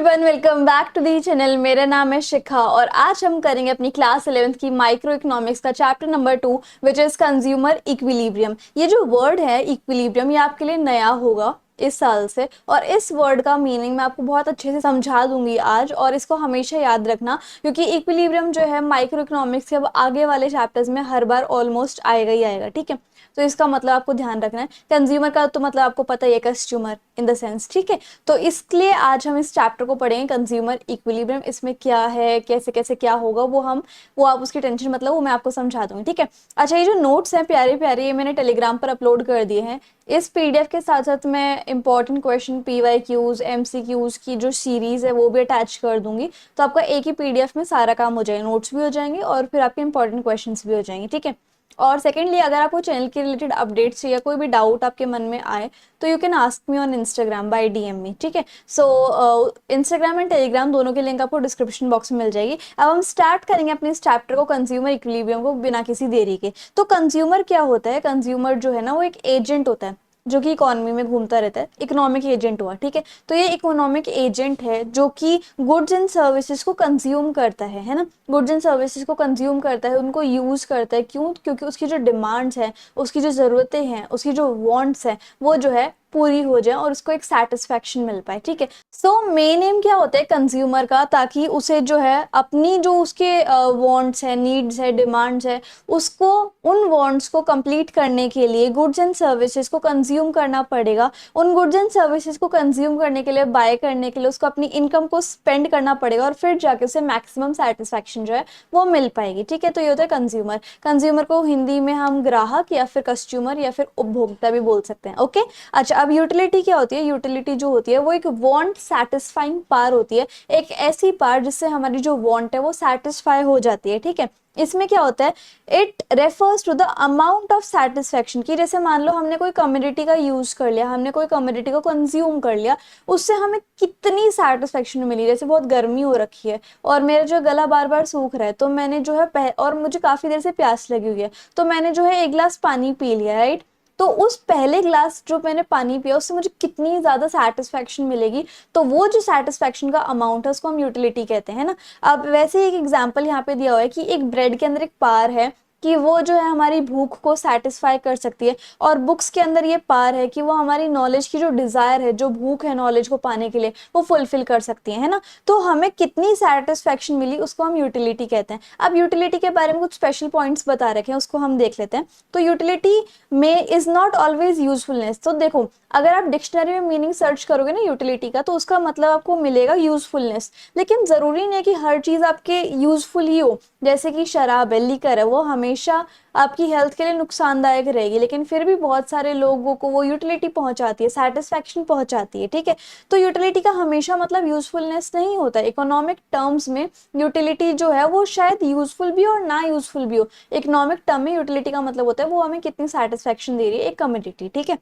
Everyone, welcome back to the channel. मेरा नाम है शिखा और आज हम करेंगे अपनी क्लास 11th की माइक्रो इकोनॉमिक्स का chapter number 2 which is consumer equilibrium. ये जो वर्ड है इक्विलिब्रियम, ये आपके लिए नया होगा इस साल से, और इस वर्ड का मीनिंग मैं आपको बहुत अच्छे से समझा दूंगी आज, और इसको हमेशा याद रखना क्योंकि इक्विलिब्रियम जो है माइक्रो इकोनॉमिक्स के अब आगे वाले चैप्टर्स में हर बार ऑलमोस्ट आएगा ही आएगा। ठीक है, तो इसका मतलब आपको ध्यान रखना है। कंज्यूमर का तो मतलब आपको पता ही है, कस्टमर इन द सेंस। ठीक है, तो इसलिए आज हम इस चैप्टर को पढ़ेंगे कंज्यूमर इक्विलिब्रियम। इसमें क्या है, कैसे कैसे क्या होगा, वो आप उसकी टेंशन मतलब वो मैं आपको समझा दूंगी। ठीक है, अच्छा, ये जो नोट्स हैं प्यारे प्यारे, ये मैंने टेलीग्राम पर अपलोड कर दिए हैं। इस पीडीएफ के साथ साथ मैं इंपॉर्टेंट क्वेश्चन, पीवाईक्यूज, एमसीक्यूज की जो सीरीज है वो भी अटैच कर दूंगी। तो आपका एक ही पीडीएफ में सारा काम हो जाएगा, नोट्स भी हो जाएंगे और फिर आपके इंपॉर्टेंट क्वेश्चंस भी हो जाएंगे। ठीक है, और सेकेंडली, अगर आपको चैनल के रिलेटेड अपडेट्स या कोई भी डाउट आपके मन में आए तो you can ask me on Instagram by DM me. ठीक है, सो इंस्टाग्राम एंड टेलीग्राम दोनों के लिंक आपको डिस्क्रिप्शन बॉक्स में मिल जाएगी। अब हम स्टार्ट करेंगे अपने इस चैप्टर को, कंज्यूमर इक्विलिब्रियम को, बिना किसी देरी के। तो कंज्यूमर क्या होता है? कंज्यूमर जो है ना, वो एक एजेंट होता है जो कि इकोनॉमी में घूमता रहता है। इकोनॉमिक एजेंट हुआ। ठीक है, तो ये इकोनॉमिक एजेंट है जो कि गुड्स एंड सर्विसेज को कंज्यूम करता है ना। गुड्स एंड सर्विसेज को कंज्यूम करता है, उनको यूज करता है। क्यों? क्योंकि उसकी जो डिमांड्स है, उसकी जो ज़रूरतें हैं, उसकी जो वांट्स हैं, वो जो है पूरी हो जाए और उसको एक सेटिस्फैक्शन मिल पाए। ठीक है, सो मेन एम क्या होता है कंज्यूमर का? ताकि उसे जो है अपनी जो उसके वांट्स है, नीड्स है, डिमांड्स है, उसको, उन वांट्स को कंप्लीट करने के लिए गुड्स एंड सर्विसेज को कंज्यूम करना पड़ेगा। उन गुड्स एंड सर्विसेज को कंज्यूम करने के लिए, बाय करने के लिए उसको अपनी इनकम को स्पेंड करना पड़ेगा और फिर जाके उसे मैक्सिमम सेटिस्फैक्शन जो है वो मिल पाएगी। ठीक है, तो ये होता है कंज्यूमर। कंज्यूमर को हिंदी में हम ग्राहक या फिर कस्टमर या फिर उपभोक्ता भी बोल सकते हैं। ओके, अच्छा, अब यूटिलिटी क्या होती है? यूटिलिटी जो होती है वो एक वांट सेटिस्फाइंग पावर होती है, एक ऐसी पावर जिससे हमारी जो वांट है वो सेटिस्फाई हो जाती है। ठीक है, इसमें क्या होता है? It refers to the amount of satisfaction, की जैसे मान लो हमने कोई कम्युनिटी का यूज कर लिया, हमने कोई कम्युनिटी को कंज्यूम कर लिया, उससे हमें कितनी सेटिस्फेक्शन मिली। जैसे बहुत गर्मी हो रखी है और मेरा जो गला बार बार सूख रहा है, तो मैंने जो है और मुझे काफी देर से प्यास लगी हुई है, तो मैंने जो है एक गिलास पानी पी लिया, राइट। तो उस पहले ग्लास जो मैंने पानी पिया उससे मुझे कितनी ज्यादा सेटिस्फेक्शन मिलेगी, तो वो जो सेटिस्फेक्शन का अमाउंट है उसको हम यूटिलिटी कहते हैं ना। अब वैसे एक एग्जांपल यहाँ पे दिया हुआ है कि एक ब्रेड के अंदर एक पार है कि वो जो है हमारी भूख को सेटिस्फाई कर सकती है, और बुक्स के अंदर ये पार है कि वो हमारी नॉलेज की जो डिजायर है, जो भूख है नॉलेज को पाने के लिए, वो फुलफिल कर सकती है ना। तो हमें कितनी सेटिस्फेक्शन मिली उसको हम यूटिलिटी कहते हैं। अब यूटिलिटी के बारे में कुछ स्पेशल पॉइंट्स बता रखे हैं, उसको हम देख लेते हैं। तो यूटिलिटी में इज नॉट ऑलवेज यूजफुलनेस। तो देखो, अगर आप डिक्शनरी में मीनिंग सर्च करोगे ना यूटिलिटी का, तो उसका मतलब आपको मिलेगा यूजफुलनेस। लेकिन जरूरी नहीं है कि हर चीज आपके यूजफुल ही हो। जैसे कि शराब है, लीकर है, वो हमेशा आपकी हेल्थ के लिए नुकसानदायक रहेगी, लेकिन फिर भी बहुत सारे लोगों को वो यूटिलिटी पहुंचाती है, सेटिस्फेक्शन पहुंचाती है। ठीक है, तो यूटिलिटी का हमेशा मतलब यूजफुलनेस नहीं होता। इकोनॉमिक टर्म्स में यूटिलिटी जो है वो शायद यूजफुल भी हो और ना यूजफुल भी हो। इकोनॉमिक टर्म में यूटिलिटी का मतलब होता है वो हमें कितनी सेटिस्फेक्शन दे रही है एक कम्युनिटी। ठीक है,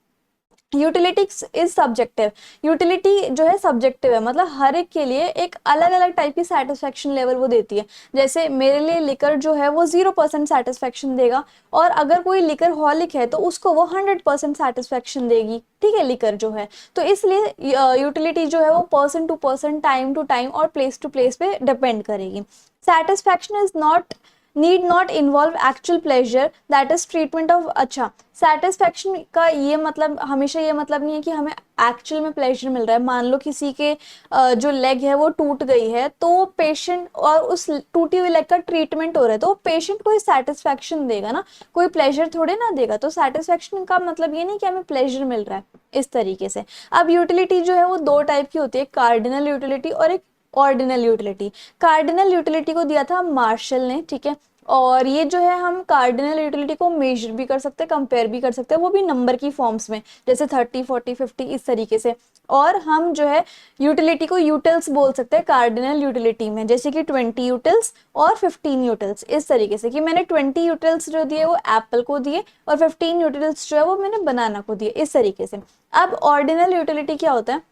यूटिलिटी इज सब्जेक्टिव। यूटिलिटी जो है सब्जेक्टिव है, मतलब हर एक के लिए एक अलग अलग टाइप की सेटिस्फेक्शन लेवल वो देती है। जैसे मेरे लिए लिकर जो है वो 0% सेटिस्फेक्शन देगा, और अगर कोई लिकर हॉलिक है तो उसको वो 100% सेटिस्फेक्शन देगी। ठीक है, लिकर जो है, तो इसलिए यूटिलिटी जो है वो person to person, time to time और प्लेस टू प्लेस पे डिपेंड करेगी। Satisfaction is not, need not involve actual pleasure, that is treatment of. अच्छा, सेटिस्फेक्शन का ये मतलब हमेशा ये मतलब नहीं है कि हमें एक्चुअल में प्लेजर मिल रहा है। मान लो किसी के जो लेग है वो टूट गई है, तो पेशेंट, और उस टूटी हुई लेग का ट्रीटमेंट हो रहा है, तो पेशेंट को सेटिस्फेक्शन देगा ना, कोई प्लेजर थोड़े ना देगा। तो सेटिस्फेक्शन का मतलब ये नहीं कि हमें प्लेजर मिल रहा है इस तरीके से। अब यूटिलिटी जो है वो दो टाइप की होती है, कार्डिनल यूटिलिटी और एक ऑर्डिनल यूटिलिटी। कार्डिनल यूटिलिटी को दिया था मार्शल ने। ठीक है, और ये जो है हम कार्डिनल यूटिलिटी को मेजर भी कर सकते हैं, कंपेयर भी कर सकते हैं, वो भी नंबर की फॉर्म्स में, जैसे 30, 40, 50 इस तरीके से। और हम जो है यूटिलिटी को यूटिल्स बोल सकते हैं कार्डिनल यूटिलिटी में, जैसे कि 20 यूटिल्स और 15 यूटिल्स, इस तरीके से कि मैंने 20 यूटिल्स जो दिए वो एप्पल को दिए और 15 यूटिल्स जो है वो मैंने बनाना को दिए, इस तरीके से। अब ऑर्डिनल यूटिलिटी क्या होता है?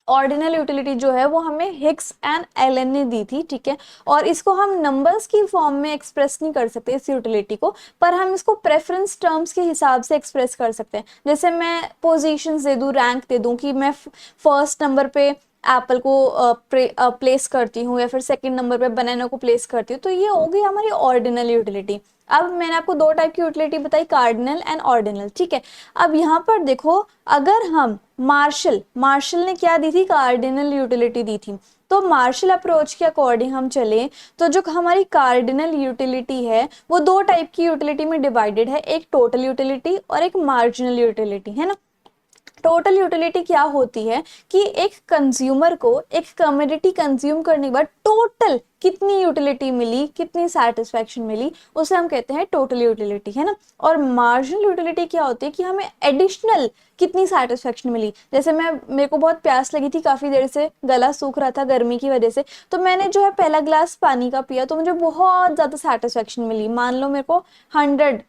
ऑर्डिनल यूटिलिटी जो है वो हमें हिक्स एंड एलन ने दी थी। ठीक है, और इसको हम नंबर्स की फॉर्म में एक्सप्रेस नहीं कर सकते इस यूटिलिटी को, पर हम इसको प्रेफरेंस टर्म्स के हिसाब से एक्सप्रेस कर सकते हैं। जैसे मैं पोजीशंस दे दूं, रैंक दे दूं कि मैं फर्स्ट नंबर पे एप्पल को प्लेस करती हूँ, या फिर सेकंड नंबर पे बनाना को प्लेस करती हूँ, तो ये हो गई हमारी ऑर्डिनल यूटिलिटी। अब मैंने आपको दो टाइप की यूटिलिटी बताई, कार्डिनल एंड ऑर्डिनल, ठीक है। अब यहाँ पर देखो, अगर हम मार्शल मार्शल ने क्या दी थी, कार्डिनल यूटिलिटी दी थी। तो मार्शल अप्रोच के अकॉर्डिंग हम चले तो जो हमारी कार्डिनल यूटिलिटी है वो दो टाइप की यूटिलिटी में डिवाइडेड है, एक टोटल यूटिलिटी और एक मार्जिनल यूटिलिटी, है ना। टोटल यूटिलिटी क्या होती है कि एक कंज्यूमर को एक कमोडिटी कंज्यूम करने के बाद टोटल कितनी यूटिलिटी मिली, कितनी सेटिस्फैक्शन मिली, उसे हम कहते हैं टोटल यूटिलिटी, है ना। और मार्जिनल यूटिलिटी क्या होती है कि हमें एडिशनल कितनी सेटिस्फैक्शन मिली। जैसे मेरे को बहुत प्यास लगी थी, काफी देर से गला सूख रहा था गर्मी की वजह से, तो मैंने जो है पहला ग्लास पानी का पिया तो मुझे बहुत ज्यादा सेटिस्फैक्शन मिली, मान लो मेरे को 100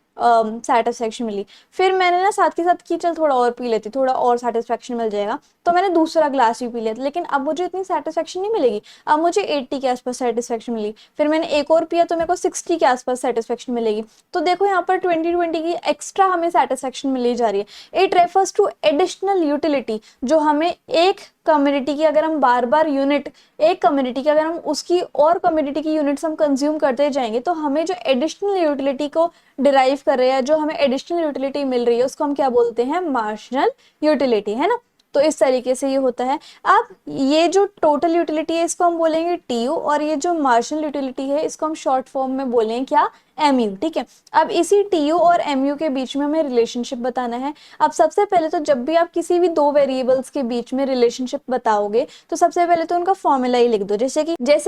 सेटिस्फैक्शन मिली। फिर मैंने ना साथ के साथ की चल थोड़ा और पी लेती, थोड़ा और सेटिस्फैक्शन मिल जाएगा, तो मैंने दूसरा ग्लास भी पी लिया, लेकिन अब मुझे इतनी सेटिस्फैक्शन नहीं मिलेगी, अब मुझे 80 के आसपास सेटिस्फैक्शन मिली। फिर मैंने एक और पिया तो मेरे को 60 के आसपास सेटिस्फैक्शन मिलेगी। तो देखो यहाँ पर 20 की एक्स्ट्रा हमें सेटिस्फैक्शन मिली जा रही है। It refers to additional utility, जो हमें एक कम्युनिटी की अगर हम बार बार यूनिट, एक कम्युनिटी की अगर हम उसकी और कम्युनिटी की यूनिट्स हम कंज्यूम करते जाएंगे, तो हमें जो एडिशनल यूटिलिटी को डिराइव कर रहे हैं, जो हमें एडिशनल यूटिलिटी मिल रही है, उसको हम क्या बोलते हैं, मार्जिनल यूटिलिटी, है ना। तो इस तरीके से ये होता है। अब ये जो टोटल यूटिलिटी है इसको हम बोलेंगे टीयू, और ये जो मार्जिनल यूटिलिटी है इसको हम शॉर्ट फॉर्म में बोलेंगे क्या, एमयू, ठीक है। अब इसी टीयू और एमयू के बीच में हमें रिलेशनशिप बताना है। अब सबसे पहले तो जब भी आप किसी भी दो वेरिएबल्स के बीच में रिलेशनशिप बताओगे तो सबसे पहले तो उनका फॉर्मूला ही लिख दो। जैसे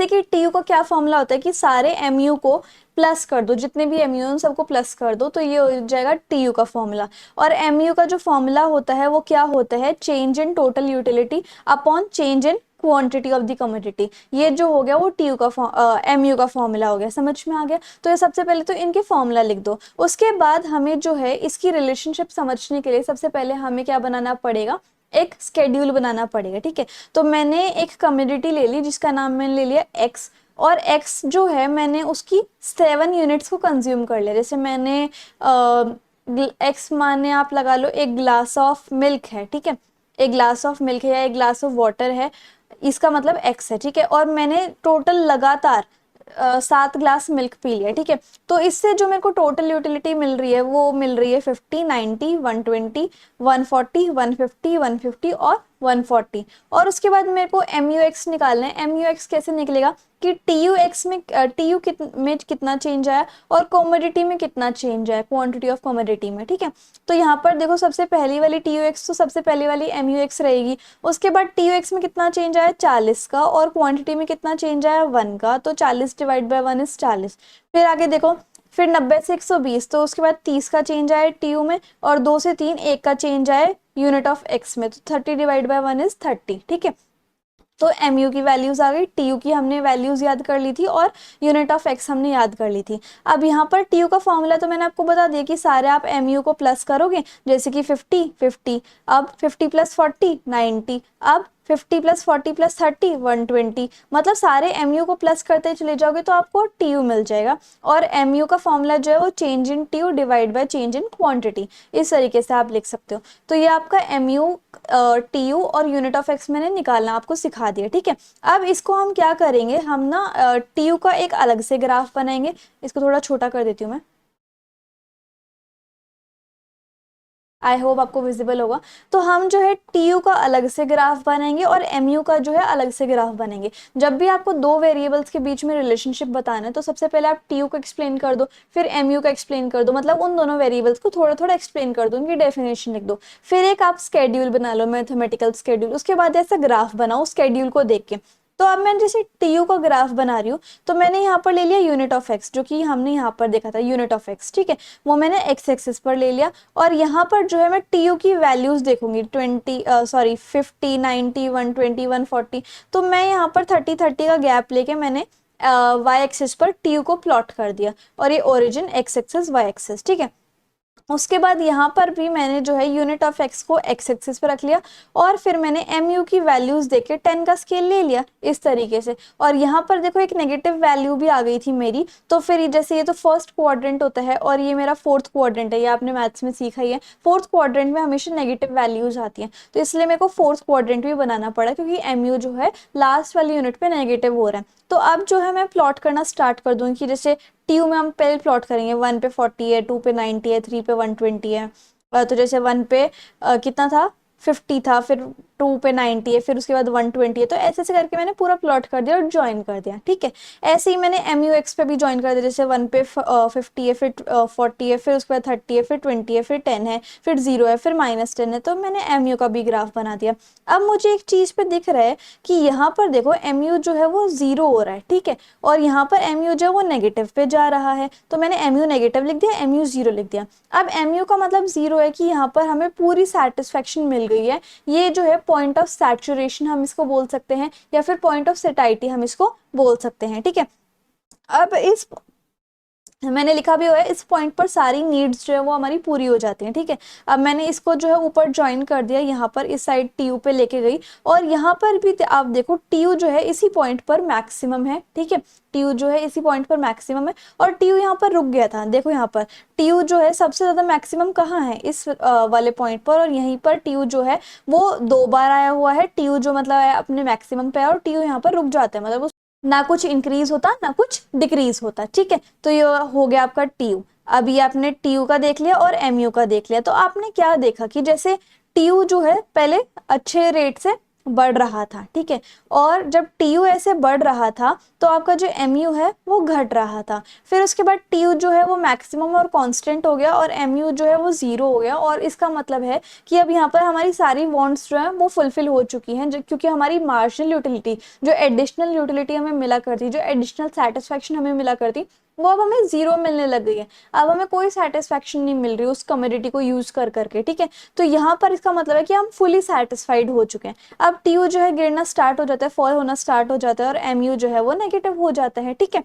कि टीयू का क्या फॉर्मूला होता है कि सारे एमयू को प्लस कर दो, जितने भी एमयू हैं सबको प्लस कर दो, तो ये हो जाएगा टीयू का फॉर्मूला। और एमयू का जो फॉर्मूला होता है वो क्या होता है, change in total utility upon change in quantity of the commodity. ये जो हो गया वो टीयू का एमयू का फॉर्मूला हो गया, समझ में आ गया। तो ये सबसे पहले तो इनके फॉर्मूला लिख दो। उसके बाद हमें जो है इसकी रिलेशनशिप समझने के लिए सबसे पहले हमें क्या बनाना पड़ेगा, एक स्केड्यूल बनाना पड़ेगा, ठीक है। तो मैंने एक कमोडिटी ले ली जिसका नाम मैंने ले लिया एक्स, और x जो है मैंने उसकी 7 यूनिट्स को कंज्यूम कर लिया। जैसे मैंने x माने आप लगा लो एक ग्लास ऑफ मिल्क है, ठीक है, एक ग्लास ऑफ मिल्क है या एक ग्लास ऑफ वाटर है, इसका मतलब x है, ठीक है। और मैंने टोटल लगातार 7 ग्लास मिल्क पी लिया, ठीक है। तो इससे जो मेरे को टोटल यूटिलिटी मिल रही है वो मिल रही है 50, 90, 120, 140, 150, 150 और 140। और उसके बाद मेरे को MUX निकालना है। MUX कैसे निकलेगा कि TUX में में कितना चेंज आया और कमोडिटी में कितना चेंज आया, क्वांटिटी ऑफ कमोडिटी में, ठीक है। तो यहाँ पर देखो सबसे पहली वाली TUX तो सबसे पहली वाली MUX रहेगी। उसके बाद TUX में कितना चेंज आया 40 का, और क्वांटिटी में कितना चेंज आया 1 का, तो 40 डिवाइड बाय 1 इज 40। फिर आगे देखो, फिर 90 से 120, तो उसके बाद 30 का चेंज आया TU में, और 2 से 3 1 का चेंज आया यूनिट ऑफ x में, तो 30 डिवाइड बाय 1 इज 30, ठीक है। तो MU की वैल्यूज आ गई, TU की हमने वैल्यूज याद कर ली थी और यूनिट ऑफ x हमने याद कर ली थी। अब यहाँ पर TU का फॉर्मूला तो मैंने आपको बता दिया कि सारे आप MU को प्लस करोगे, जैसे कि 50 50, अब 50 प्लस 40 90, अब 50 प्लस 40 प्लस 30 120, मतलब सारे MU को प्लस करते चले जाओगे तो आपको TU मिल जाएगा। और MU का फॉर्मूला जो है वो change in TU divide by change in quantity, इस तरीके से आप लिख सकते हो। तो ये आपका MU TU और यूनिट ऑफ x मैंने निकालना आपको सिखा दिया, ठीक है। अब इसको हम क्या करेंगे, हम ना TU का एक अलग से ग्राफ बनाएंगे। इसको थोड़ा छोटा कर देती हूँ मैं, आई होप आपको विजिबल होगा। तो हम जो है TU का अलग से ग्राफ बनाएंगे और MU का जो है अलग से ग्राफ बनेंगे। जब भी आपको दो वेरिएबल्स के बीच में रिलेशनशिप बताना है तो सबसे पहले आप TU को एक्सप्लेन कर दो, फिर MU का एक्सप्लेन कर दो, मतलब उन दोनों वेरिएबल्स को थोड़ा थोड़ा एक्सप्लेन कर दो, उनकी डेफिनेशन लिख दो। फिर एक आप स्केड्यूल बना लो, मैथमेटिकल स्केड्यूल, उसके बाद ऐसा ग्राफ बनाओ स्केड्यूल को देख के। तो अब मैं जैसे TU का ग्राफ बना रही हूँ, तो मैंने यहाँ पर ले लिया यूनिट ऑफ x, जो कि हमने यहाँ पर देखा था यूनिट ऑफ x, ठीक है, वो मैंने x एक्सिस पर ले लिया। और यहाँ पर जो है मैं TU की वैल्यूज देखूंगी 50, 90, 120, 140। तो मैं यहाँ पर 30 का गैप लेके मैंने y एक्सिस पर TU को प्लॉट कर दिया, और ये origin x axis y axis, ठीक है। उसके बाद यहाँ पर भी मैंने जो है यूनिट ऑफ एक्स को एक्स एक्सिस पे रख लिया और फिर मैंने एम यू की वैल्यूज देके 10 का स्केल ले लिया इस तरीके से। और यहाँ पर देखो एक नेगेटिव वैल्यू भी आ गई थी मेरी, तो फिर जैसे ये तो फर्स्ट क्वाड्रेंट होता है और ये मेरा फोर्थ क्वाड्रेंट है, ये आपने मैथ्स में सीखा ही है, फोर्थ क्वाड्रेंट में हमेशा नेगेटिव वैल्यूज आती हैं, तो इसलिए मेरे को फोर्थ क्वाड्रेंट भी बनाना पड़ा क्योंकि एम यू जो है लास्ट वाली यूनिट पे नेगेटिव हो रहा है। तो अब जो है मैं प्लॉट करना स्टार्ट कर दूंगी कि जैसे टी यू में हम पहले प्लॉट करेंगे, 1 पे 40 है, 2 पे 90 है, 3 पे 120 है। तो जैसे 1 पे कितना था, 50 था, फिर 2 पे 90 है, फिर उसके बाद 120 है। तो ऐसे ऐसे करके मैंने पूरा प्लॉट कर दिया और ज्वाइन कर दिया, ठीक है। ऐसे ही मैंने एम यू एक्स पे भी ज्वाइन कर दिया, जैसे 1 पे 50 है, फिर 40 है, फिर उसके बाद 30 है, फिर 20 है, फिर 10 है, फिर 0 है, फिर -10 है। तो मैंने एम यू का भी ग्राफ बना दिया। अब मुझे एक चीज़ पे दिख रहा है कि यहाँ पर देखो एम यू जो है वो 0 हो रहा है, ठीक है, और यहाँ पर एम यू जो है वो नेगेटिव पे जा रहा है, तो मैंने एम यू नेगेटिव लिख दिया, एम यू 0 लिख दिया। अब एम यू का मतलब 0 है कि यहाँ पर हमें पूरी सेटिस्फेक्शन मिल गई है। ये जो है पॉइंट ऑफ सैचुरेशन हम इसको बोल सकते हैं, या फिर पॉइंट ऑफ सेटाइटी हम इसको बोल सकते हैं, ठीक है। अब इस मैंने लिखा भी हुआ है, इस पॉइंट पर सारी नीड्स जो है वो हमारी पूरी हो जाती हैं, ठीक है। अब मैंने इसको जो है ऊपर ज्वाइन कर दिया, यहाँ पर इस साइड टी यू पे लेके गई, और यहाँ पर भी आप देखो टी यू जो है इसी पॉइंट पर मैक्सिमम है, ठीक है। टी यू जो है इसी पॉइंट पर मैक्सिमम है और टी यू यहाँ पर रुक गया था। देखो यहाँ पर टी यू जो है सबसे ज़्यादा मैक्सिमम कहाँ है, इस वाले पॉइंट पर, और यहीं पर टी यू जो है वो 2 बार आया हुआ है। टी यू जो मतलब है अपने मैक्सिमम पे है और टी यू यहाँ पर रुक जाता है, मतलब ना कुछ इंक्रीज होता ना कुछ डिक्रीज होता, ठीक है। तो ये हो गया आपका टी यू। अभी आपने टी यू का देख लिया और एम यू का देख लिया, तो आपने क्या देखा कि जैसे टी यू जो है पहले अच्छे रेट से बढ़ रहा था, ठीक है, और जब टी यू ऐसे बढ़ रहा था तो आपका जो एम यू है वो घट रहा था। फिर उसके बाद टी यू जो है वो मैक्सिमम और कांस्टेंट हो गया और एम यू जो है वो 0 हो गया, और इसका मतलब है कि अब यहाँ पर हमारी सारी वांट्स जो है वो फुलफिल हो चुकी हैं, क्योंकि हमारी मार्जिनल यूटिलिटी, जो एडिशनल यूटिलिटी हमें मिला करती, जो एडिशनल सेटिस्फेक्शन हमें मिला करती, वो अब हमें 0 मिलने लग गई है। अब हमें कोई सेटिस्फेक्शन नहीं मिल रही उस कमोडिटी को यूज कर करके, ठीक है। तो यहाँ पर इसका मतलब है कि हम फुली सेटिस्फाइड हो चुके हैं। अब टी यू जो है गिरना स्टार्ट हो जाता है, फॉल होना स्टार्ट हो जाता है, और एम यू जो है वो नेगेटिव हो जाता है, ठीक है।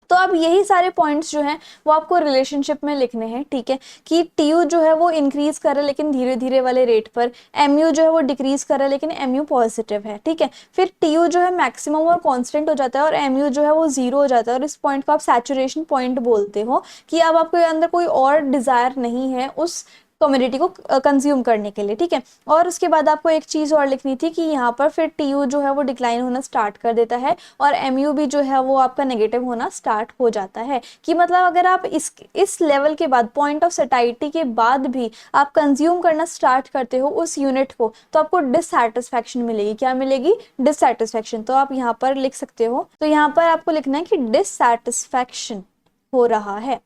तो अब यही सारे पॉइंट्स जो हैं वो आपको रिलेशनशिप में लिखने हैं, ठीक है, कि टी यू जो है वो इंक्रीज कर रहा है लेकिन धीरे धीरे वाले रेट पर, एम यू जो है वो डिक्रीज कर रहा है लेकिन एम यू पॉजिटिव है, ठीक है। फिर टी यू जो है मैक्सिमम और कांस्टेंट हो जाता है और एम यू जो है वो 0 हो जाता है, और इस पॉइंट को आप सैचुरेशन पॉइंट बोलते हो, कि अब आपके अंदर कोई और डिजायर नहीं है उस कम्युनिटी को कंज्यूम करने के लिए, ठीक है। और उसके बाद आपको एक चीज़ और लिखनी थी कि यहाँ पर फिर टी यू जो है वो डिक्लाइन होना स्टार्ट कर देता है और एम यू भी जो है वो आपका नेगेटिव होना स्टार्ट हो जाता है। कि मतलब अगर आप इस लेवल के बाद, पॉइंट ऑफ सेटाइटी के बाद भी आप कंज्यूम करना स्टार्ट करते हो उस यूनिट को, तो आपको डिससैटिस्फैक्शन मिलेगी। क्या मिलेगी? डिससैटिस्फैक्शन। तो आप यहाँ पर लिख सकते हो, तो यहाँ पर आपको लिखना है कि डिससैटिस्फैक्शन हो रहा है।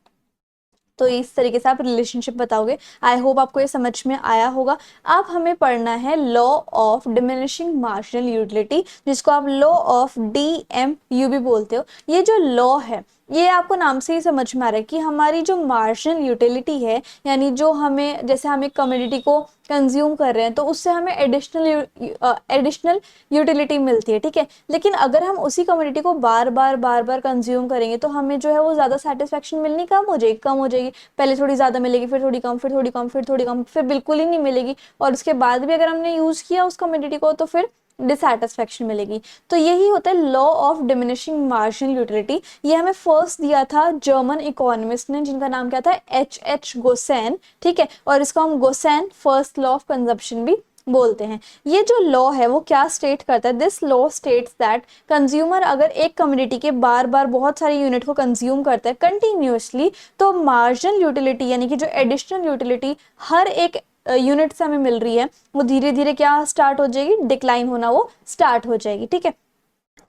तो इस तरीके से आप रिलेशनशिप बताओगे। आई होप आपको ये समझ में आया होगा। अब हमें पढ़ना है law of diminishing marginal utility, जिसको आप लॉ ऑफ DMU भी बोलते हो। ये जो लॉ है ये आपको नाम से ही समझ में आ रहा है कि हमारी जो मार्जिनल यूटिलिटी है, यानी जो हमें, जैसे हम एक कम्युनिटी को कंज्यूम कर रहे हैं तो उससे हमें एडिशनल यूटिलिटी मिलती है, ठीक है। लेकिन अगर हम उसी कम्युनिटी को बार बार कंज्यूम करेंगे तो हमें जो है वो ज़्यादा सेटिस्फेक्शन मिलनी कम हो जाएगी। पहले थोड़ी ज़्यादा मिलेगी, फिर थोड़ी कम, फिर थोड़ी कम, फिर थोड़ी कम, फिर बिल्कुल ही नहीं मिलेगी, और उसके बाद भी अगर हमने यूज़ किया उस कम्युनिटी को तो फिर डिससैटिस्फैक्शन मिलेगी। तो यही होता है law of diminishing marginal utility. ये हमें फर्स्ट दिया था जर्मन इकोनॉमिस्ट ने, जिनका नाम क्या था, H गोसेन, ठीक है, और इसको हम Gaussian first law of consumption भी बोलते हैं। ये जो लॉ है वो क्या स्टेट करता है? This law states that consumer अगर एक कम्युनिटी के बार बार बहुत सारी यूनिट को कंज्यूम करता है कंटिन्यूसली, तो मार्जिनल यूटिलिटी यानी कि जो एडिशनल यूटिलिटी हर एक यूनिट से हमें मिल रही है वो धीरे धीरे क्या स्टार्ट हो जाएगी? डिक्लाइन होना वो स्टार्ट हो जाएगी, ठीक है।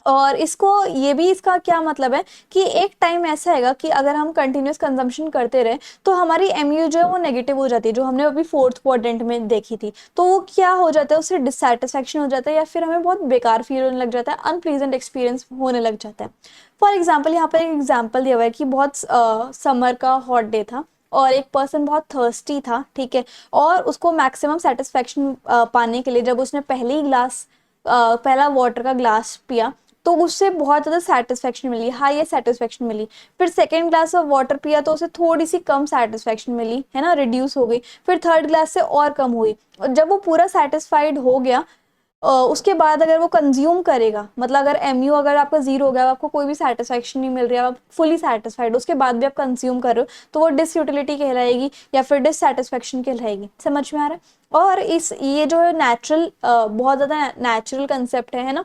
और इसको ये भी, इसका क्या मतलब है कि एक टाइम ऐसा आएगा कि अगर हम कंटिन्यूस कंजम्पशन करते रहे तो हमारी एमयू जो है वो नेगेटिव हो जाती है, जो हमने अभी फोर्थ क्वाड्रेंट में देखी थी। तो वो क्या हो जाता है, उससे डिससैटिस्फैक्शन हो जाता है, या फिर हमें बहुत बेकार फील होने लग जाता है, अनप्लीजेंट एक्सपीरियंस होने लग जाता है। फॉर एग्जाम्पल, यहाँ पर एक एग्जाम्पल दिया हुआ है कि बहुत समर का हॉट डे था और एक पर्सन बहुत थर्स्टी था, ठीक है, और उसको मैक्सिमम सेटिस्फैक्शन पाने के लिए जब उसने पहला वाटर का ग्लास पिया तो उससे बहुत ज़्यादा सेटिस्फेक्शन मिली, हाईएस्ट सेटिस्फेक्शन मिली। फिर सेकेंड ग्लास ऑफ वाटर पिया तो उसे थोड़ी सी कम सेटिस्फेक्शन मिली, है ना, रिड्यूस हो गई। फिर थर्ड ग्लास से और कम हुई, और जब वो पूरा सेटिस्फाइड हो गया उसके बाद अगर वो कंज्यूम करेगा, मतलब अगर एमयू अगर आपका जीरो हो गया, आपको कोई भी सेटिस्फेक्शन नहीं मिल रही है, आप फुली सेटिस्फाइड, उसके बाद भी आप कंज्यूम कर रहे हो, तो वो डिसयूटिलिटी कहलाएगी या फिर डिससेटिस्फेक्शन कहलाएगी। समझ में आ रहा है? और इस ये जो है नेचुरल, बहुत ज़्यादा नेचुरल कंसेप्ट है ना,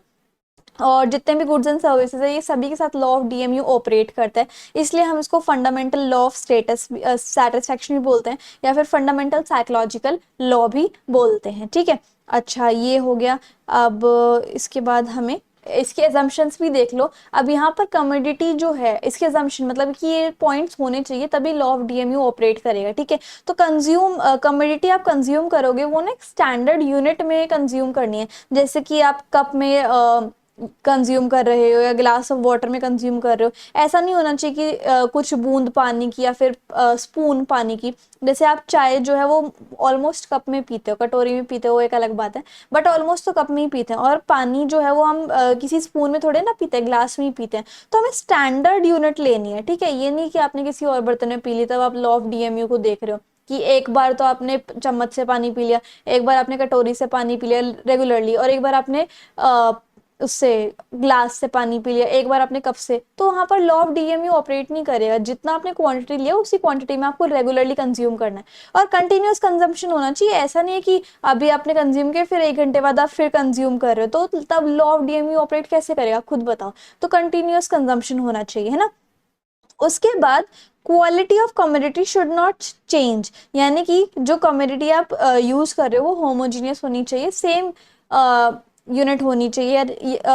और जितने भी गुड्स एंड सर्विसेज है ये सभी के साथ लॉ ऑफ डीएमयू ऑपरेट करता है, इसलिए हम इसको fundamental law of status satisfaction भी बोलते हैं, या फिर फंडामेंटल साइकोलॉजिकल लॉ भी बोलते हैं। ठीक है, अच्छा ये हो गया। अब इसके बाद हमें इसके एजम्पशंस भी देख लो। अब यहाँ पर कमोडिटी जो है, इसके एजम्पशन मतलब कि ये पॉइंट्स होने चाहिए तभी लॉ ऑफ डीएमयू ऑपरेट करेगा। ठीक है, तो कंज्यूम कमोडिटी आप कंज्यूम करोगे वो ना एक स्टैंडर्ड यूनिट में कंज्यूम करनी है, जैसे कि आप कप में कंज्यूम कर रहे हो या ग्लास ऑफ वाटर में कंज्यूम कर रहे हो। ऐसा नहीं होना चाहिए कि कुछ बूंद पानी की या फिर स्पून पानी की। जैसे आप चाय जो है वो ऑलमोस्ट कप में पीते हो, कटोरी में पीते हो वो एक अलग बात है, बट ऑलमोस्ट तो कप में ही पीते हैं। और पानी जो है वो हम किसी स्पून में थोड़े ना पीते हैं, ग्लास में ही पीते हैं। तो हमें स्टैंडर्ड यूनिट लेनी है। ठीक है, ये नहीं कि आपने किसी और बर्तन में पी ली तब आप लॉ ऑफ डीएमयू को देख रहे हो कि एक बार तो आपने चम्मच से पानी पी लिया, एक बार आपने कटोरी से पानी पी लिया रेगुलरली, और एक बार आपने उससे ग्लास से पानी पी लिया, एक बार आपने कप से, तो वहां पर लॉ ऑफ डीएमयू ऑपरेट नहीं करेगा। जितना आपने क्वांटिटी लिया उसी क्वांटिटी में आपको रेगुलरली कंज्यूम करना है, और कंटिन्यूअस कंजम्पशन होना चाहिए। ऐसा नहीं है कि अभी आपने कंज्यूम किया फिर 1 घंटे बाद आप फिर कंज्यूम कर रहे हो, तो तब लॉ ऑफ डीएमयू ऑपरेट कैसे करेगा, खुद बताओ। तो कंटिन्यूअस कंजम्पशन होना चाहिए, है ना। उसके बाद quality of commodity should not change, यानी कि जो कमोडिटी आप यूज कर रहे हो वो होमोजीनियस होनी चाहिए, सेम यूनिट होनी चाहिए,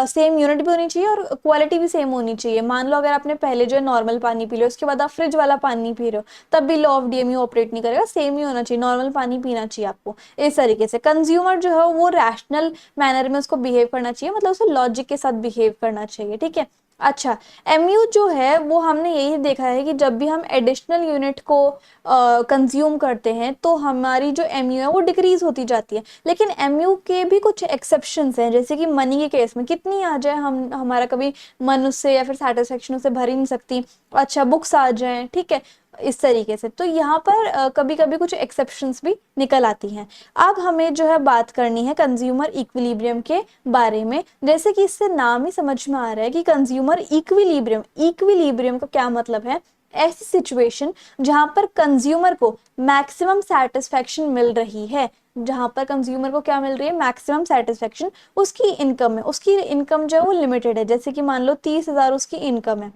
सेम यूनिट भी होनी चाहिए और क्वालिटी भी सेम होनी चाहिए। मान लो अगर आपने पहले जो है नॉर्मल पानी पी लिया, उसके बाद आप फ्रिज वाला पानी पी रहे हो, तब भी लॉ ऑफ डीएमयू ऑपरेट नहीं करेगा, सेम ही होना चाहिए, नॉर्मल पानी पीना चाहिए आपको। इस तरीके से कंज्यूमर जो है वो रैशनल मैनर में उसको बिहेव करना चाहिए, मतलब उसे लॉजिक के साथ बिहेव करना चाहिए। ठीक है, अच्छा एमयू जो है वो हमने यही देखा है कि जब भी हम एडिशनल यूनिट को कंज्यूम करते हैं तो हमारी जो एमयू है वो डिक्रीज होती जाती है। लेकिन एमयू के भी कुछ एक्सेप्शंस हैं, जैसे कि मनी के केस में कितनी आ जाए हम हमारा कभी मन उससे या फिर सेटिस्फेक्शन उससे भर ही नहीं सकती। अच्छा बुक्स आ जाएं, ठीक है, इस तरीके से। तो यहाँ पर कभी कभी कुछ एक्सेप्शंस भी निकल आती हैं। अब हमें जो है बात करनी है कंज्यूमर इक्विलिब्रियम के बारे में। जैसे कि इससे नाम ही समझ में आ रहा है कि कंज्यूमर इक्विलिब्रियम, इक्विलिब्रियम का क्या मतलब है, ऐसी सिचुएशन जहां पर कंज्यूमर को मैक्सिमम सेटिस्फेक्शन मिल रही है, जहां पर कंज्यूमर को क्या मिल रही है, मैक्सिमम सेटिस्फेक्शन। उसकी इनकम है, उसकी इनकम जो है वो लिमिटेड है, जैसे कि मान लो 30,000 उसकी इनकम है।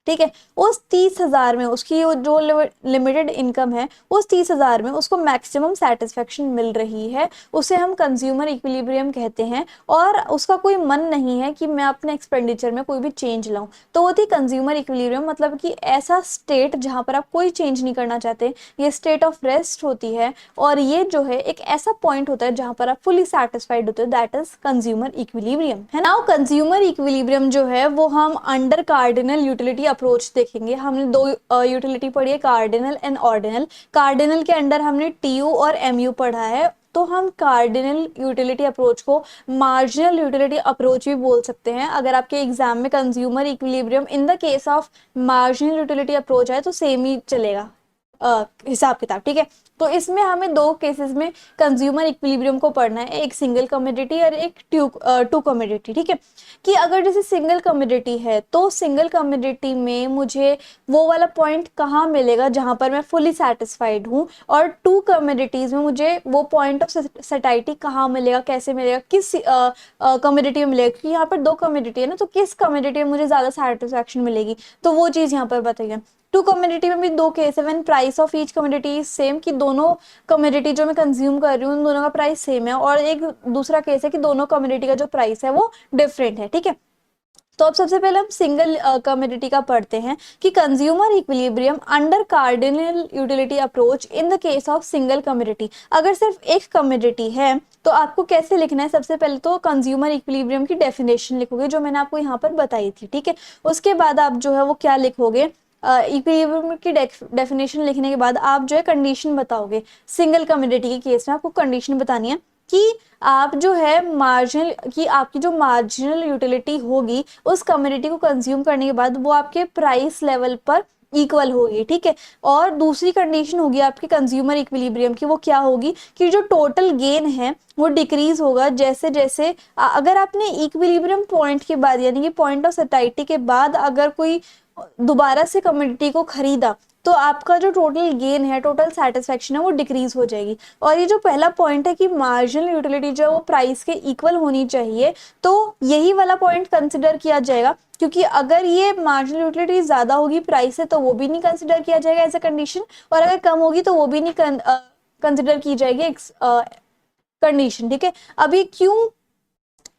ठीक है, उस 30,000 में उसकी जो लिमिटेड इनकम है, उस 30,000 में उसको मैक्सिमम सेटिस्फेक्शन मिल रही है, उसे हम कंज्यूमर इक्विलिब्रियम कहते हैं। और उसका कोई मन नहीं है कि मैं अपने एक्सपेंडिचर में कोई भी चेंज लाऊं, तो वो थी कंज्यूमर इक्विलिब्रियम। मतलब कि ऐसा स्टेट जहां पर आप कोई चेंज नहीं करना चाहते, ये स्टेट ऑफ रेस्ट होती है। और ये जो है एक ऐसा पॉइंट होता है जहां पर आप फुली सेटिस्फाइड होते हो, दैट इज कंज्यूमर इक्विलिब्रियम, है ना। कंज्यूमर इक्विलिब्रियम जो है वो हम अंडर कार्डिनल यूटिलिटी अप्रोच देखेंगे। हमने दो यूटिलिटी पढ़ी है, कार्डिनल एंड ऑर्डिनल। कार्डिनल के अंडर हमने टीयू और एमयू पढ़ा है, तो हम कार्डिनल यूटिलिटी अप्रोच को मार्जिनल यूटिलिटी अप्रोच भी बोल सकते हैं। अगर आपके एग्जाम में consumer equilibrium in the case of marginal utility approach है तो सेम ही चलेगा हिसाब किताब। ठीक है, तो इसमें हमें दो केसेस में कंज्यूमर इक्विलिब्रियम को पढ़ना है, एक सिंगल कमोडिटी और एक टू कमोडिटी। ठीक है, कि अगर जैसे सिंगल कमोडिटी है तो सिंगल कमोडिटी में मुझे वो वाला पॉइंट कहाँ मिलेगा जहां पर मैं फुली सेटिस्फाइड हूँ, और टू कमोडिटीज में मुझे वो पॉइंट ऑफ सेटाइटी कहाँ मिलेगा, कैसे मिलेगा, किस कमोडिटी में मिलेगा। क्योंकि यहाँ पर दो कमोडिटी है ना, तो किस कमोडिटी में मुझे ज्यादा सेटिस्फैक्शन मिलेगी, तो वो चीज यहाँ पर बताइए। टू कमोडिटी में भी दो केस है, when price of each commodity same, कि दोनों कमोडिटी जो मैं कंज्यूम कर रही हूँ उन दोनों का प्राइस सेम है, और एक दूसरा केस है कि दोनों कमोडिटी का जो प्राइस है वो डिफरेंट है। ठीक है, तो अब सबसे पहले हम सिंगल कमोडिटी का पढ़ते हैं कि consumer equilibrium under cardinal utility approach in the case of single commodity. अगर सिर्फ एक कमोडिटी है तो आपको कैसे लिखना है, सबसे पहले तो कंज्यूमर इक्विलिब्रियम की डेफिनेशन लिखोगे जो मैंने आपको यहाँ पर बताई थी। ठीक है, उसके बाद आप जो है वो क्या लिखोगे, इक्विलिब्रियम की डेफिनेशन लिखने के बाद आप जो है कंडीशन बताओगे। सिंगल कमोडिटी के केस में आपको कंडीशन बतानी है कि आप जो है मार्जिनल कि आपकी जो मार्जिनल यूटिलिटी होगी उस कम्युनिटी को कंज्यूम करने के बाद वो आपके प्राइस लेवल पर इक्वल होगी, ठीक है। और दूसरी कंडीशन होगी आपके कंज्यूमर इक्विलिब्रियम की, वो क्या होगी कि जो टोटल गेन है वो डिक्रीज होगा जैसे जैसे अगर आपने इक्विलिब्रियम पॉइंट के बाद यानी कि पॉइंट ऑफ सेटाइटी के बाद अगर कोई दोबारा से कम्युनिटी को खरीदा तो आपका जो टोटल गेन है, टोटल सेटिस्फेक्शन है, वो डिक्रीज हो जाएगी। और ये जो पहला पॉइंट है कि मार्जिनल यूटिलिटी जो है वो प्राइस के इक्वल होनी चाहिए, तो यही वाला पॉइंट कंसिडर किया जाएगा, क्योंकि अगर ये मार्जिनल यूटिलिटी ज्यादा होगी प्राइस से तो वो भी नहीं कंसिडर किया जाएगा एज अ कंडीशन, और अगर कम होगी तो वो भी नहीं कंसिडर की जाएगी कंडीशन, ठीक है। अभी क्यों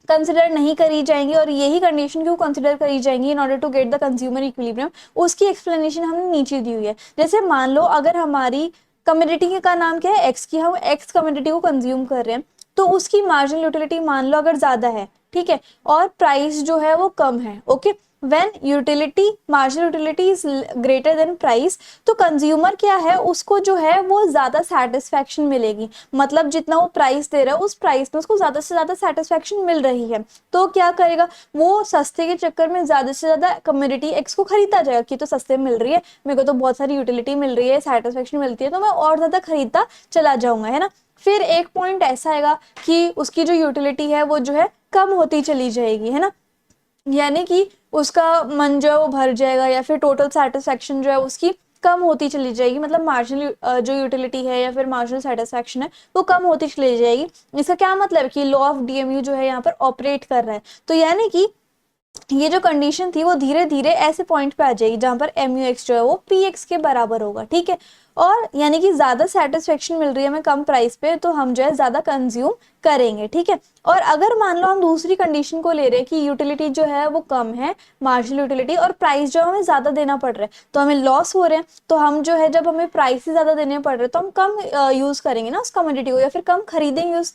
कंसिडर नहीं करी जाएंगी और यही कंडीशन क्यों कंसिडर करी जाएंगी in order to get the consumer equilibrium, उसकी एक्सप्लेनेशन हमने नीचे दी हुई है। जैसे मान लो अगर हमारी कम्युनिटी का नाम क्या है एक्स की, हम एक्स कम्युनिटी को कंज्यूम कर रहे हैं, तो उसकी मार्जिनल यूटिलिटी मान लो अगर ज्यादा है, ठीक है, और प्राइस जो है वो कम है, okay. When utility marginal utility is greater than price, तो कंज्यूमर क्या है उसको जो है वो ज्यादा सेटिस्फेक्शन मिलेगी, मतलब जितना वो प्राइस दे रहा है उस प्राइस में उसको ज्यादा से ज्यादा सेटिस्फेक्शन मिल रही है, तो क्या करेगा वो सस्ते के चक्कर में ज्यादा से ज्यादा कम्युनिटी एक्स को खरीदता जाएगा कि तो सस्ते में मिल रही है, मेरे को तो बहुत सारी यूटिलिटी मिल रही है, सेटिस्फेक्शन मिलती है, तो मैं और ज्यादा खरीदता चला जाऊंगा, है ना। फिर एक पॉइंट ऐसा आएगा कि उसकी जो यूटिलिटी है वो जो है कम होती चली जाएगी, है ना, यानी कि उसका मन जो है वो भर जाएगा या फिर टोटल सेटिस्फेक्शन जो है उसकी कम होती चली जाएगी, मतलब मार्जिनल जो यूटिलिटी है या फिर मार्जिनल सेटिस्फेक्शन है वो कम होती चली जाएगी। इसका क्या मतलब है कि लॉ ऑफ डीएमयू जो है यहाँ पर ऑपरेट कर रहा है, तो यानी कि ये जो कंडीशन थी वो धीरे धीरे ऐसे पॉइंट पे आ जाएगी जहां पर एम यू एक्स जो है वो पी एक्स के बराबर होगा, ठीक है। और यानी कि ज्यादा सेटिस्फेक्शन मिल रही है हमें कम प्राइस पे, तो हम जो है ज्यादा कंज्यूम करेंगे, ठीक है। और अगर मान लो हम दूसरी कंडीशन को ले रहे हैं कि यूटिलिटी जो है वो कम है, मार्जिनल यूटिलिटी, और प्राइस जो हमें ज्यादा देना पड़ रहा है, तो हमें लॉस हो रहे हैं, तो हम जो है जब हमें प्राइस ही ज्यादा देने पड़ रहे हैं तो हम कम यूज करेंगे ना उस कमोडिटी को, या फिर कम खरीदेंगे उस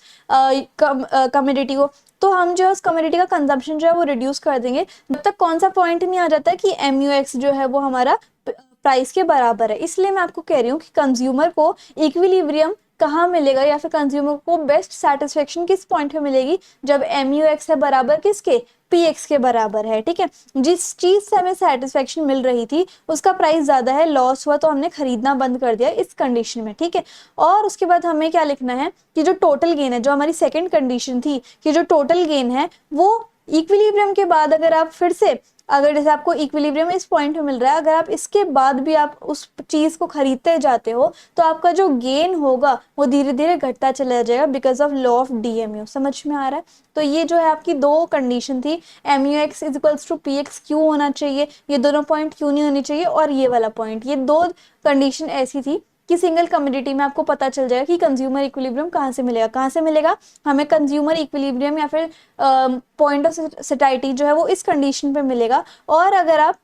कमोडिटी को, तो हम जो है उस कम्युनिटी का कंजम्पशन जो है वो रिड्यूस कर देंगे, जब तक कौन सा पॉइंट नहीं आ जाता कि एम यू एक्स जो है वो हमारा प्राइस के बराबर है। इसलिए मैं आपको कह रही हूँ कि कंज्यूमर को इक्विलिब्रियम कहाँ मिलेगा या फिर कंज्यूमर को बेस्ट सेटिस्फेक्शन किस पॉइंट पे मिलेगी, जब एम यू एक्स है बराबर किसके, पी एक्स के बराबर है, ठीक है। जिस चीज से हमें सेटिस्फेक्शन मिल रही थी उसका प्राइस ज्यादा है, लॉस हुआ तो हमने खरीदना बंद कर दिया इस कंडीशन में, ठीक है। और उसके बाद हमें क्या लिखना है कि जो टोटल गेन है, जो हमारी सेकंड कंडीशन थी कि जो टोटल गेन है वो इक्विलिब्रियम के बाद अगर आप फिर से, अगर जैसे आपको इक्विलिब्रियम इस पॉइंट पे मिल रहा है, अगर आप इसके बाद भी आप उस चीज को खरीदते जाते हो तो आपका जो गेन होगा वो धीरे धीरे घटता चला जाएगा because of law of DMU. समझ में आ रहा है? तो ये जो है आपकी दो कंडीशन थी, M U X is equals to P X क्यों होना चाहिए, ये दोनों पॉइंट क्यों नहीं होनी चाहिए, और ये वाला पॉइंट, ये दो कंडीशन ऐसी थी कि सिंगल कम्युनिटी में आपको पता चल जाएगा कि कंज्यूमर इक्विलिब्रियम कहाँ से मिलेगा, कहाँ से मिलेगा हमें कंज्यूमर इक्विलिब्रियम या फिर पॉइंट ऑफ सेटाइटी जो है वो इस कंडीशन पे मिलेगा। और अगर आप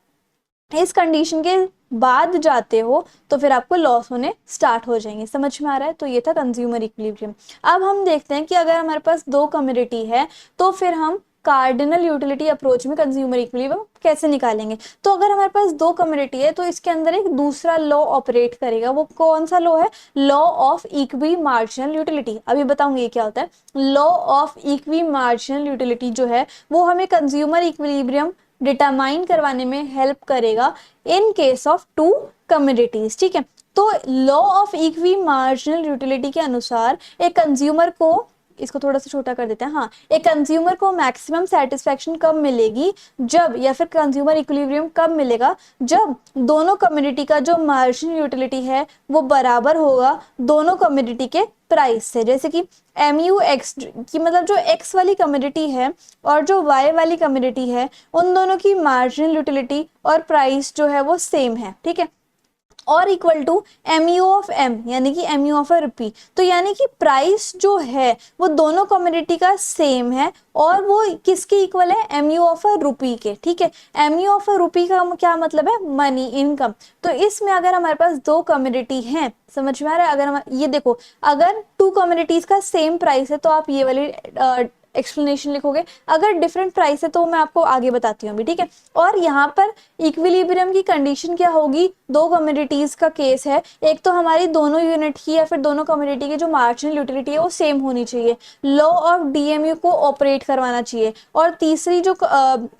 इस कंडीशन के बाद जाते हो तो फिर आपको लॉस होने स्टार्ट हो जाएंगे। समझ में आ रहा है? तो ये था कंज्यूमर इक्विलिब्रियम। अब हम देखते हैं कि अगर हमारे पास दो कम्युनिटी है तो फिर हम कार्डिनल यूटिलिटी अप्रोच में कंज्यूमर इक्विलिब्रियम कैसे निकालेंगे। तो अगर हमारे पास दो कम्युनिटी है तो इसके अंदर एक दूसरा लॉ ऑपरेट करेगा, वो कौन सा लॉ है, law of equi marginal utility. अभी बताऊंगी ये क्या होता है। Law of equi marginal utility जो है वो हमें कंज्यूमर इक्विलिब्रियम डिटरमाइन करवाने में हेल्प करेगा in case of two commodities, ठीक है। तो law of equi marginal utility के अनुसार एक कंज्यूमर को, इसको थोड़ा सा छोटा कर देते हैं, हाँ, एक कंज्यूमर को मैक्सिमम सेटिस्फेक्शन कब मिलेगी, जब, या फिर कंज्यूमर इक्विलिब्रियम कब मिलेगा, जब दोनों कम्युनिटी का जो मार्जिनल यूटिलिटी है वो बराबर होगा दोनों कम्युनिटी के प्राइस से। जैसे कि एम यू एक्स की मतलब जो एक्स वाली कम्युनिटी है और जो वाई वाली कम्युनिटी है उन दोनों की मार्जिनल यूटिलिटी और प्राइस जो है वो सेम है, ठीक है, और equal to M U of M यानी कि एम यू ऑफ रुपी। तो यानी कि प्राइस जो है वो दोनों कम्युनिटी का सेम है और वो किसके इक्वल है, एम यू ऑफ रुपी के, ठीक है। एम यू ऑफ रुपी का क्या मतलब है, मनी, इनकम। तो इसमें अगर हमारे पास दो कम्युनिटी हैं, समझ में आ रहा है, अगर हम ये देखो, अगर टू कम्युनिटीज का सेम प्राइस है तो आप ये वाली एक्सप्लेनेशन लिखोगे। अगर डिफरेंट प्राइस है तो मैं आपको आगे बताती हूँ अभी, ठीक है। और यहाँ पर इक्विलिब्रियम की कंडीशन क्या होगी, दो कमोडिटीज का केस है, एक तो हमारी दोनों यूनिट की या फिर दोनों कमोडिटी की जो मार्जिनल यूटिलिटी है वो सेम होनी चाहिए, लॉ ऑफ डीएमयू को ऑपरेट करवाना चाहिए, और तीसरी जो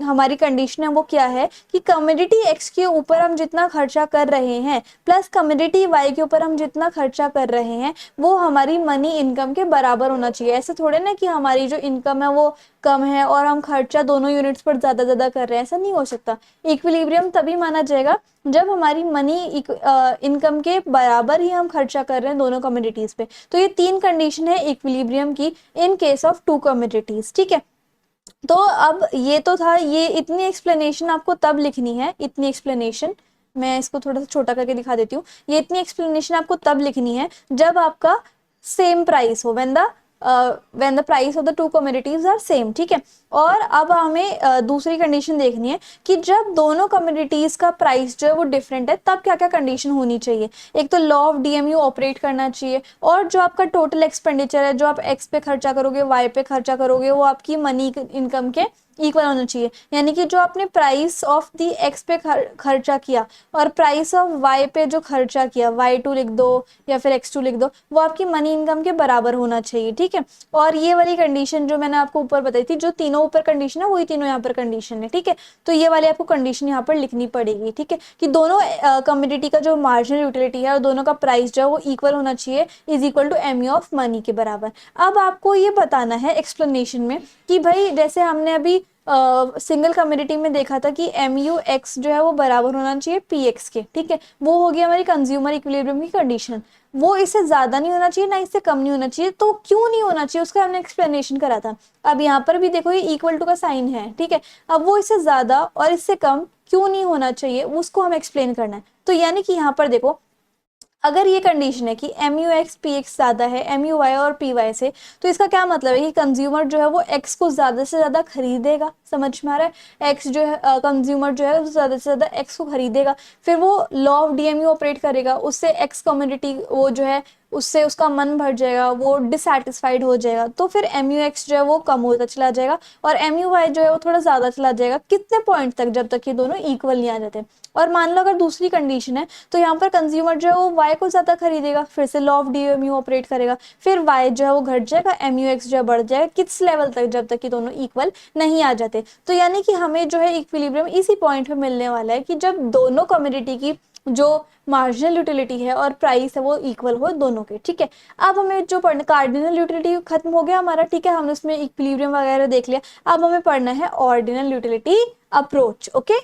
हमारी कंडीशन है वो क्या है कि कमोडिटी एक्स के ऊपर हम जितना खर्चा कर रहे हैं प्लस कमोडिटी वाई के ऊपर हम जितना खर्चा कर रहे हैं वो हमारी मनी इनकम के बराबर होना चाहिए। ऐसे थोड़े ना कि हमारी जो इनकम है वो कम है और हम खर्चा दोनों यूनिट्स पर ज्यादा कर रहे हैं, ऐसा नहीं हो सकता। इक्विलिब्रियम तभी माना जाएगा जब हमारी मनी इनकम के बराबर ही हम खर्चा कर रहे हैं दोनों कमोडिटीज पे। तो ये तीन कंडीशन है इक्विलिब्रियम की इन केस ऑफ टू कमोडिटीज, ठीक है। तो अब ये तो था, ये इतनी एक्सप्लेनेशन आपको तब लिखनी है, इतनी एक्सप्लेनेशन मैं इसको थोड़ा सा छोटा करके दिखा देती हूँ। ये इतनी एक्सप्लेनेशन आपको तब लिखनी है जब आपका सेम प्राइस हो, when the price of the two commodities are same, ठीक है। और अब हमें दूसरी कंडीशन देखनी है कि जब दोनों कमोडिटीज का प्राइस जो है वो डिफरेंट है तब क्या क्या कंडीशन होनी चाहिए। एक तो लॉ ऑफ डीएमयू ऑपरेट करना चाहिए, और जो आपका टोटल एक्सपेंडिचर है, जो आप एक्स पे खर्चा करोगे वाई पे खर्चा करोगे, वो आपकी मनी इनकम के इक्वल होना चाहिए। यानी कि जो आपने प्राइस ऑफ दी एक्स पे खर्चा किया और प्राइस ऑफ वाई पे जो खर्चा किया, y2 लिख दो या फिर x2 लिख दो, वो आपकी मनी इनकम के बराबर होना चाहिए, ठीक है। और ये वाली कंडीशन जो मैंने आपको ऊपर बताई थी, जो तीनों ऊपर कंडीशन है वही तीनों यहाँ पर कंडीशन है, ठीक है। तो ये वाली आपको कंडीशन यहाँ पर लिखनी पड़ेगी, ठीक है, कि दोनों कमोडिटी का जो मार्जिनल यूटिलिटी है और दोनों का प्राइस जो है वो इक्वल होना चाहिए, is equal to M U of money के बराबर। अब आपको ये बताना है एक्सप्लेनेशन में कि भाई जैसे हमने अभी सिंगल कम्युनिटी में देखा था कि एम यू एक्स जो है वो बराबर होना चाहिए पी एक्स के, ठीक है। वो हो गया हमारी कंज्यूमर इक्विलिब्रियम की कंडीशन। वो इससे ज्यादा नहीं होना चाहिए ना इससे कम नहीं होना चाहिए, तो क्यों नहीं होना चाहिए उसका हमने एक्सप्लेनेशन करा था। अब यहाँ पर भी देखो ये इक्वल टू का साइन है, ठीक है। अब वो इससे ज्यादा और इससे कम क्यों नहीं होना चाहिए उसको हम एक्सप्लेन करना है। तो यानी कि यहाँ पर देखो, अगर ये कंडीशन है कि M U X P X ज्यादा है एम यू वाई और पी वाई से, तो इसका क्या मतलब है कि कंज्यूमर जो है वो एक्स को ज्यादा से ज्यादा खरीदेगा, समझ में आ रहा है। एक्स जो है कंज्यूमर जो है वो ज्यादा से ज्यादा एक्स को खरीदेगा, फिर वो लॉ ऑफ डीएमयू ऑपरेट करेगा, उससे एक्स कम्युनिटी वो जो है उससे उसका मन भर जाएगा, वो डिससेटिस्फाइड हो जाएगा, तो फिर एम यू एक्स जो है वो कम होता चला जाएगा और एम यू वाई जो है वो थोड़ा ज्यादा चला जाएगा। कितने पॉइंट तक, जब तक ये दोनों इक्वल नहीं आ जाते। और मान लो अगर दूसरी कंडीशन है तो यहाँ पर कंज्यूमर जो है वो वाई को ज्यादा खरीदेगा, फिर से लॉ ऑफ डीएमयू ऑपरेट करेगा, फिर वाई जो है वो घट जाएगा, एम यू एक्स जो है बढ़ जाएगा, किस लेवल तक, जब तक कि दोनों इक्वल नहीं आ जाते। तो यानी कि हमें जो है इक्विलिब्रियम इसी पॉइंट पे मिलने वाला है कि जब दोनों कम्युनिटी की जो मार्जिनल यूटिलिटी है और प्राइस है वो इक्वल हो दोनों के, ठीक है। अब हमें जो पढ़ना, कार्डिनल यूटिलिटी खत्म हो गया हमारा, ठीक है, हमने उसमें इक्विलिब्रियम वगैरह देख लिया। अब हमें पढ़ना है ordinal utility approach, okay.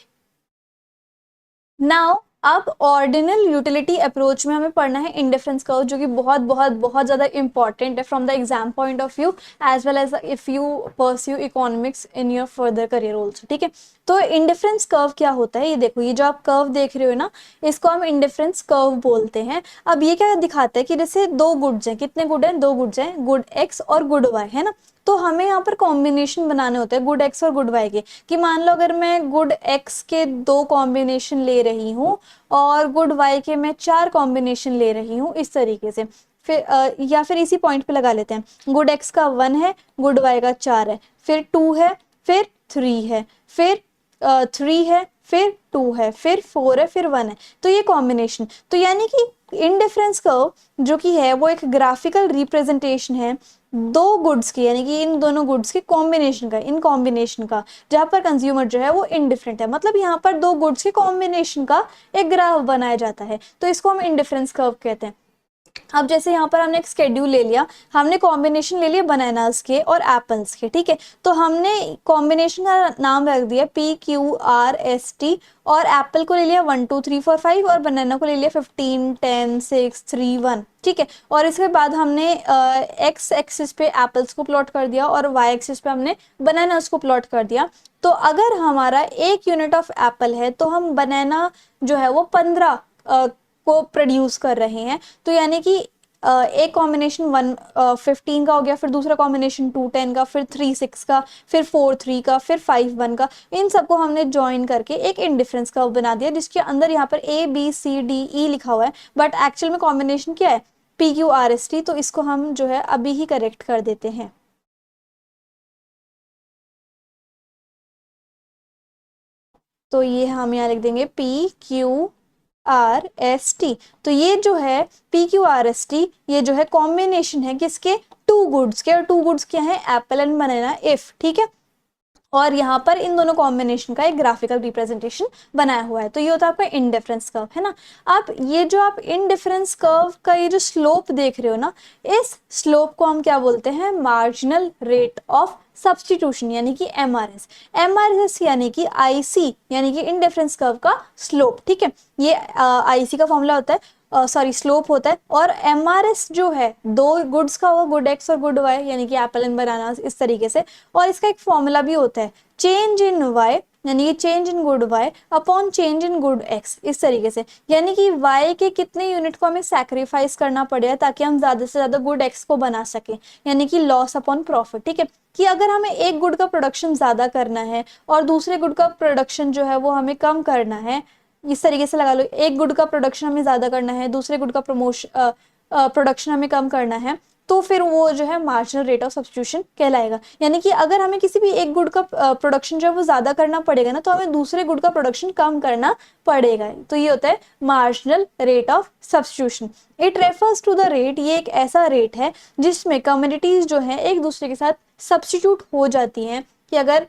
Now अब ऑर्डिनल यूटिलिटी अप्रोच में हमें पढ़ना है इंडिफरेंस कर्व, जो कि बहुत बहुत बहुत ज्यादा इंपॉर्टेंट है from the exam point of view as well as if you pursue economics in your further career also, ठीक है। तो इंडिफरेंस कर्व क्या होता है, ये देखो, ये जो आप कर्व देख रहे हो ना, इसको हम इंडिफरेंस कर्व बोलते हैं। अब ये क्या दिखाता है कि जैसे दो गुड्स हैं, कितने गुड हैं, दो गुड्स हैं, गुड एक्स और गुड वाई, है ना। तो हमें यहाँ पर कॉम्बिनेशन बनाने होते हैं गुड एक्स और गुड वाई के, कि मान लो अगर मैं गुड एक्स के दो कॉम्बिनेशन ले रही हूँ और गुड वाई के मैं चार कॉम्बिनेशन ले रही हूँ, इस तरीके से। फिर या फिर इसी पॉइंट पे लगा लेते हैं, गुड एक्स का 1 है, गुड वाई का 4 है, फिर 2 है, फिर 3 है, फिर 3 है, फिर 2 है, फिर 4 है, फिर 1 है। तो ये कॉम्बिनेशन, तो यानी कि इंडिफरेंस कर्व जो कि है वो एक ग्राफिकल रिप्रेजेंटेशन है दो गुड्स की, यानी कि इन दोनों गुड्स के कॉम्बिनेशन का, इन कॉम्बिनेशन का, जहां पर कंज्यूमर जो है वो इनडिफरेंट है, मतलब यहाँ पर दो गुड्स के कॉम्बिनेशन का एक ग्राफ बनाया जाता है, तो इसको हम इंडिफरेंस कर्व कहते हैं। अब जैसे यहाँ पर हमने एक स्केड्यूल ले लिया, हमने कॉम्बिनेशन ले लिया बनानास के और एप्पल्स के, ठीक है। तो हमने कॉम्बिनेशन का नाम रख दिया PQRST, और एप्पल को ले लिया 1 2 3 4 5 और बनाना को ले लिया 15 10 6 3 1, ठीक है। और इसके बाद हमने एक्स एक्सिस पे एप्पल्स को प्लॉट कर दिया और वाई एक्सिस पे हमने बनानास को प्लॉट कर दिया। तो अगर हमारा 1 यूनिट ऑफ एप्पल है तो हम बनाना जो है वो 15 को प्रोड्यूस कर रहे हैं। तो यानी कि एक कॉम्बिनेशन 15 का हो गया, फिर दूसरा कॉम्बिनेशन 2 10 का, फिर 3 6 का, फिर 4 3 का, फिर 5 1 का। इन सबको हमने ज्वाइन करके एक इंडिफरेंस कर्व बना दिया, जिसके अंदर यहाँ पर ABCDE लिखा हुआ है, बट एक्चुअल में कॉम्बिनेशन क्या है, PQRST। तो इसको हम जो है अभी ही करेक्ट कर देते हैं। तो ये हम यहाँ लिख देंगे PQRST। तो ये जो है PQRST, ये जो है कॉम्बिनेशन है किसके, टू गुड्स के, और टू गुड्स क्या है, एप्पल एंड बनाना, इफ, ठीक है। और यहाँ पर इन दोनों कॉम्बिनेशन का एक ग्राफिकल रिप्रेजेंटेशन बनाया हुआ है। तो ये होता है आपका इंडिफरेंस कर्व, है ना। अब ये जो आप इंडिफरेंस कर्व का ये जो स्लोप देख रहे हो ना, इस स्लोप को हम क्या बोलते हैं, मार्जिनल रेट ऑफ सब्सटीट्यूशन, यानी कि MRS। MRS यानी कि IC, यानी कि इंडिफरेंस कर्व का स्लोप, ठीक है। ये IC का फॉर्मूला होता है, सॉरी स्लोप होता है। और MRS जो है दो गुड्स का होगा, गुड एक्स और गुड वाई, यानी कि एप्पल एंड बनाना, इस तरीके से। और इसका एक फॉर्मूला भी होता है, चेंज इन वाई, यानी कि change in good Y upon change in good X, इस तरीके से। यानी कि वाई के कितने यूनिट को हमें सैक्रिफाइस करना पड़ेगा ताकि हम ज्यादा से ज्यादा गुड एक्स को बना सके, यानी कि लॉस अपॉन प्रॉफिट, ठीक है। कि अगर हमें एक गुड का प्रोडक्शन ज्यादा करना है और दूसरे गुड का प्रोडक्शन जो है वो हमें कम करना है, इस तरीके से लगा लो, एक गुड का प्रोडक्शन हमें ज्यादा करना है, दूसरे गुड का प्रोडक्शन हमें कम करना है, तो फिर वो जो है मार्जिनल रेट ऑफ सब्स्टिट्यूशन कहलाएगा। यानी कि अगर हमें किसी भी एक गुड का प्रोडक्शन जो है वो ज्यादा करना पड़ेगा ना, तो हमें दूसरे गुड का प्रोडक्शन कम करना पड़ेगा। तो ये होता है marginal rate of substitution. It refers to the rate, ये एक ऐसा रेट है जिसमें कम्युनिटीज जो है एक दूसरे के साथ सब्स्टिट्यूट हो जाती हैं, कि अगर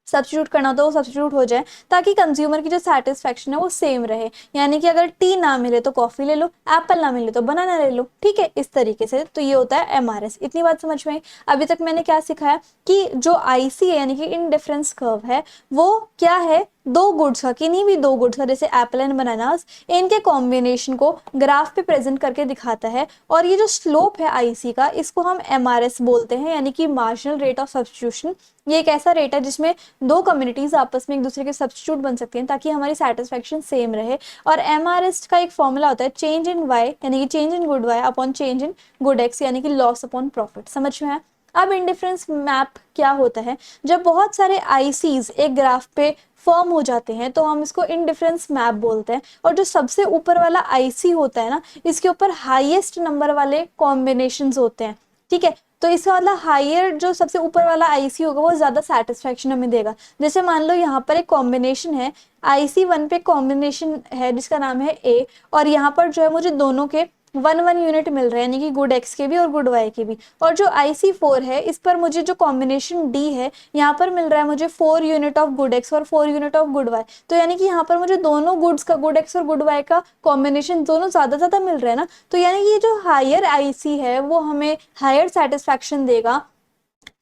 सब्स्टिट्यूट करना हो तो वो सब्स्टिट्यूट हो जाए, ताकि कंज्यूमर की जो सेटिस्फेक्शन है वो सेम रहे। यानी कि अगर टी ना मिले तो कॉफी ले लो, एप्पल ना मिले तो बनाना ले लो, ठीक है, इस तरीके से। तो ये होता है MRS। इतनी बात समझ में आई। अभी तक मैंने क्या सिखाया कि जो IC है, यानी कि इंडिफरेंस कर्व है, वो क्या है, दो गुड्स का, किन्हीं भी दो गुड्स का, जैसे एप्पल एंड बनानास, इनके कॉम्बिनेशन को ग्राफ पे प्रेजेंट करके दिखाता है। और ये जो स्लोप है IC का, इसको हम MRS बोलते हैं, यानी कि मार्जिनल रेट ऑफ सब्स्टिट्यूशन। ये एक ऐसा रेट है जिसमें दो कम्युनिटीज आपस में एक दूसरे के सब्स्टिट्यूट बन सकती हैं ताकि हमारी सेटिस्फेक्शन सेम रहे। और MRS का एक फॉर्मूला होता है चेंज इन वाई, यानी कि change in good Y upon change in good X, यानी कि लॉस अपॉन प्रॉफिट। समझ में आया। अब इंडिफरेंस मैप क्या होता है, जब बहुत सारे ICs एक ग्राफ पे फॉर्म हो जाते हैं तो हम इसको इंडिफरेंस मैप बोलते हैं। और जो सबसे ऊपर वाला IC होता है ना, इसके ऊपर हाईएस्ट नंबर वाले कॉम्बिनेशंस होते हैं, ठीक है। तो इसका मतलब हायर, जो सबसे ऊपर वाला IC होगा वो ज्यादा सेटिस्फेक्शन हमें देगा। जैसे मान लो यहाँ पर एक कॉम्बिनेशन है, IC1 पे कॉम्बिनेशन है जिसका नाम है A, और यहाँ पर जो है मुझे दोनों के 1 1 यूनिट मिल रहे हैं, यानी कि गुड एक्स के भी और गुड वाई के भी। और जो IC4 है, इस पर मुझे जो कॉम्बिनेशन D है, यहाँ पर मिल रहा है मुझे 4 यूनिट ऑफ गुड एक्स और 4 यूनिट ऑफ गुड वाई। तो यानी कि यहाँ पर मुझे दोनों गुड्स का, गुड एक्स और गुड वाई का कॉम्बिनेशन दोनों ज्यादा मिल रहा है ना। तो यानी कि ये जो हायर IC है वो हमें हायर सेटिस्फैक्शन देगा,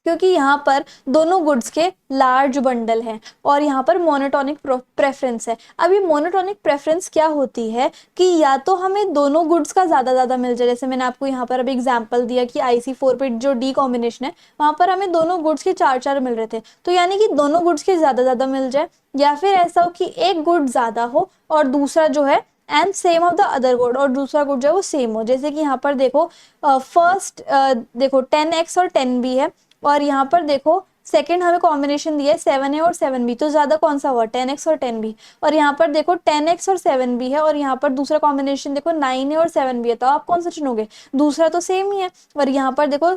क्योंकि यहाँ पर दोनों गुड्स के लार्ज बंडल हैं। और यहाँ पर मोनोटोनिक प्रेफरेंस है। अब ये मोनोटोनिक प्रेफरेंस क्या होती है कि या तो हमें दोनों गुड्स का ज्यादा मिल जाए, जैसे मैंने आपको यहाँ पर अभी एग्जांपल दिया कि IC4 पे जो D कॉम्बिनेशन है, वहां पर हमें दोनों गुड्स के 4 4 मिल रहे थे, तो यानी कि दोनों गुड्स के ज्यादा मिल जाए। या फिर ऐसा हो कि एक गुड ज्यादा हो और दूसरा जो है and same of the other good, और दूसरा गुड जो है वो सेम हो। जैसे कि यहाँ पर देखो, फर्स्ट देखो 10x और 10b है, और यहाँ पर देखो सेकंड हमें कॉम्बिनेशन दिया है 7a और 7b, तो ज्यादा कौन सा हुआ, 10x और 10b। और यहाँ पर देखो 10x और 7b है, और यहाँ पर दूसरा कॉम्बिनेशन देखो 9a और 7b है, तो आप कौन सा चुनोगे, दूसरा तो सेम ही है। और यहाँ पर देखो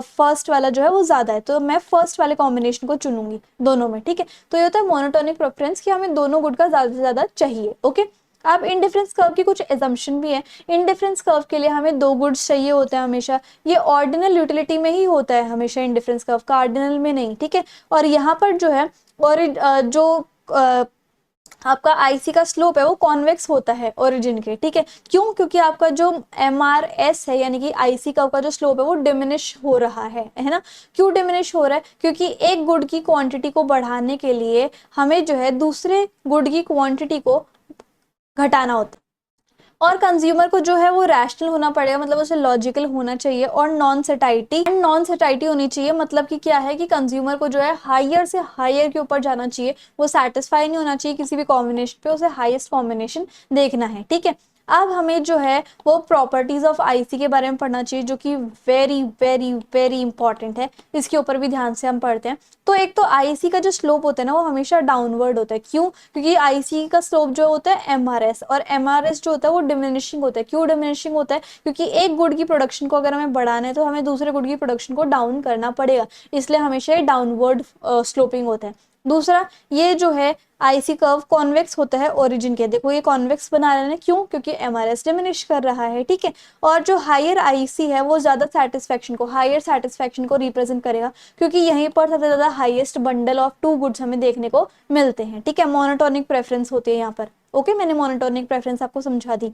फर्स्ट वाला जो है वो ज्यादा है, तो मैं फर्स्ट वाले कॉम्बिनेशन को चुनूंगी दोनों में, ठीक है। तो ये होता है मोनोटोनिक प्रेफरेंस, कि हमें दोनों गुड का ज्यादा से ज्यादा चाहिए, ओके। अब इंडिफरेंस कर्व की कुछ एजम्पशन भी है। इंडिफरेंस कर्व के लिए हमें दो गुड्स चाहिए होते हैं हमेशा, ये ऑर्डिनल यूटिलिटी में ही होता है हमेशा, इंडिफरेंस कर्व कार्डिनल में नहीं, ठीक है। और यहाँ पर जो है, और जो आपका IC का स्लोप है वो कॉन्वेक्स होता है ओरिजिन के, ठीक है। क्यों, क्योंकि आपका जो MRS है, यानी कि IC का जो स्लोप है वो डिमिनिश हो रहा है ना। क्यों डिमिनिश हो रहा है, क्योंकि एक गुड की क्वांटिटी को बढ़ाने के लिए हमें जो है दूसरे गुड की क्वांटिटी को घटाना होता है। और कंज्यूमर को जो है वो रैशनल होना पड़ेगा, मतलब उसे लॉजिकल होना चाहिए, और नॉन सेटाइटी होनी चाहिए। मतलब कि क्या है कि कंज्यूमर को जो है हायर से हायर के ऊपर जाना चाहिए, वो सेटिस्फाई नहीं होना चाहिए किसी भी कॉम्बिनेशन पे, उसे हाईएस्ट कॉम्बिनेशन देखना है, ठीक है। अब हमें जो है वो प्रॉपर्टीज ऑफ IC के बारे में पढ़ना चाहिए, जो कि वेरी वेरी वेरी इंपॉर्टेंट है। इसके ऊपर भी ध्यान से हम पढ़ते हैं। तो एक तो IC का जो स्लोप होता है ना, वो हमेशा डाउनवर्ड होता है। क्यों, क्योंकि IC का स्लोप जो होता है MRS, और MRS जो होता है वो डिमिनिशिंग होता है। क्यों डिमिनिशिंग होता है, क्योंकि एक गुड की प्रोडक्शन को अगर हमें बढ़ाना है तो हमें दूसरे गुड की प्रोडक्शन को डाउन करना पड़ेगा, इसलिए हमेशा ये डाउनवर्ड स्लोपिंग होता है। दूसरा, ये जो है आईसी कर्व कॉन्वेक्स होता है ओरिजिन के, देखो ये कॉन्वेक्स बना रहे हैं, क्यों? क्योंकि एमआरएस डिमिनिश कर रहा है, ठीक है। और जो हायर आईसी है वो ज्यादा सेटिस्फेक्शन को, हायर सेटिस्फेक्शन को रिप्रेजेंट करेगा, क्योंकि यहीं पर सबसे ज्यादा highest bundle of two goods हमें देखने को मिलते हैं, ठीक है। मोनोटोनिक प्रेफरेंस होती है यहाँ पर, ओके। मैंने मोनोटोनिक प्रेफरेंस आपको समझा दी।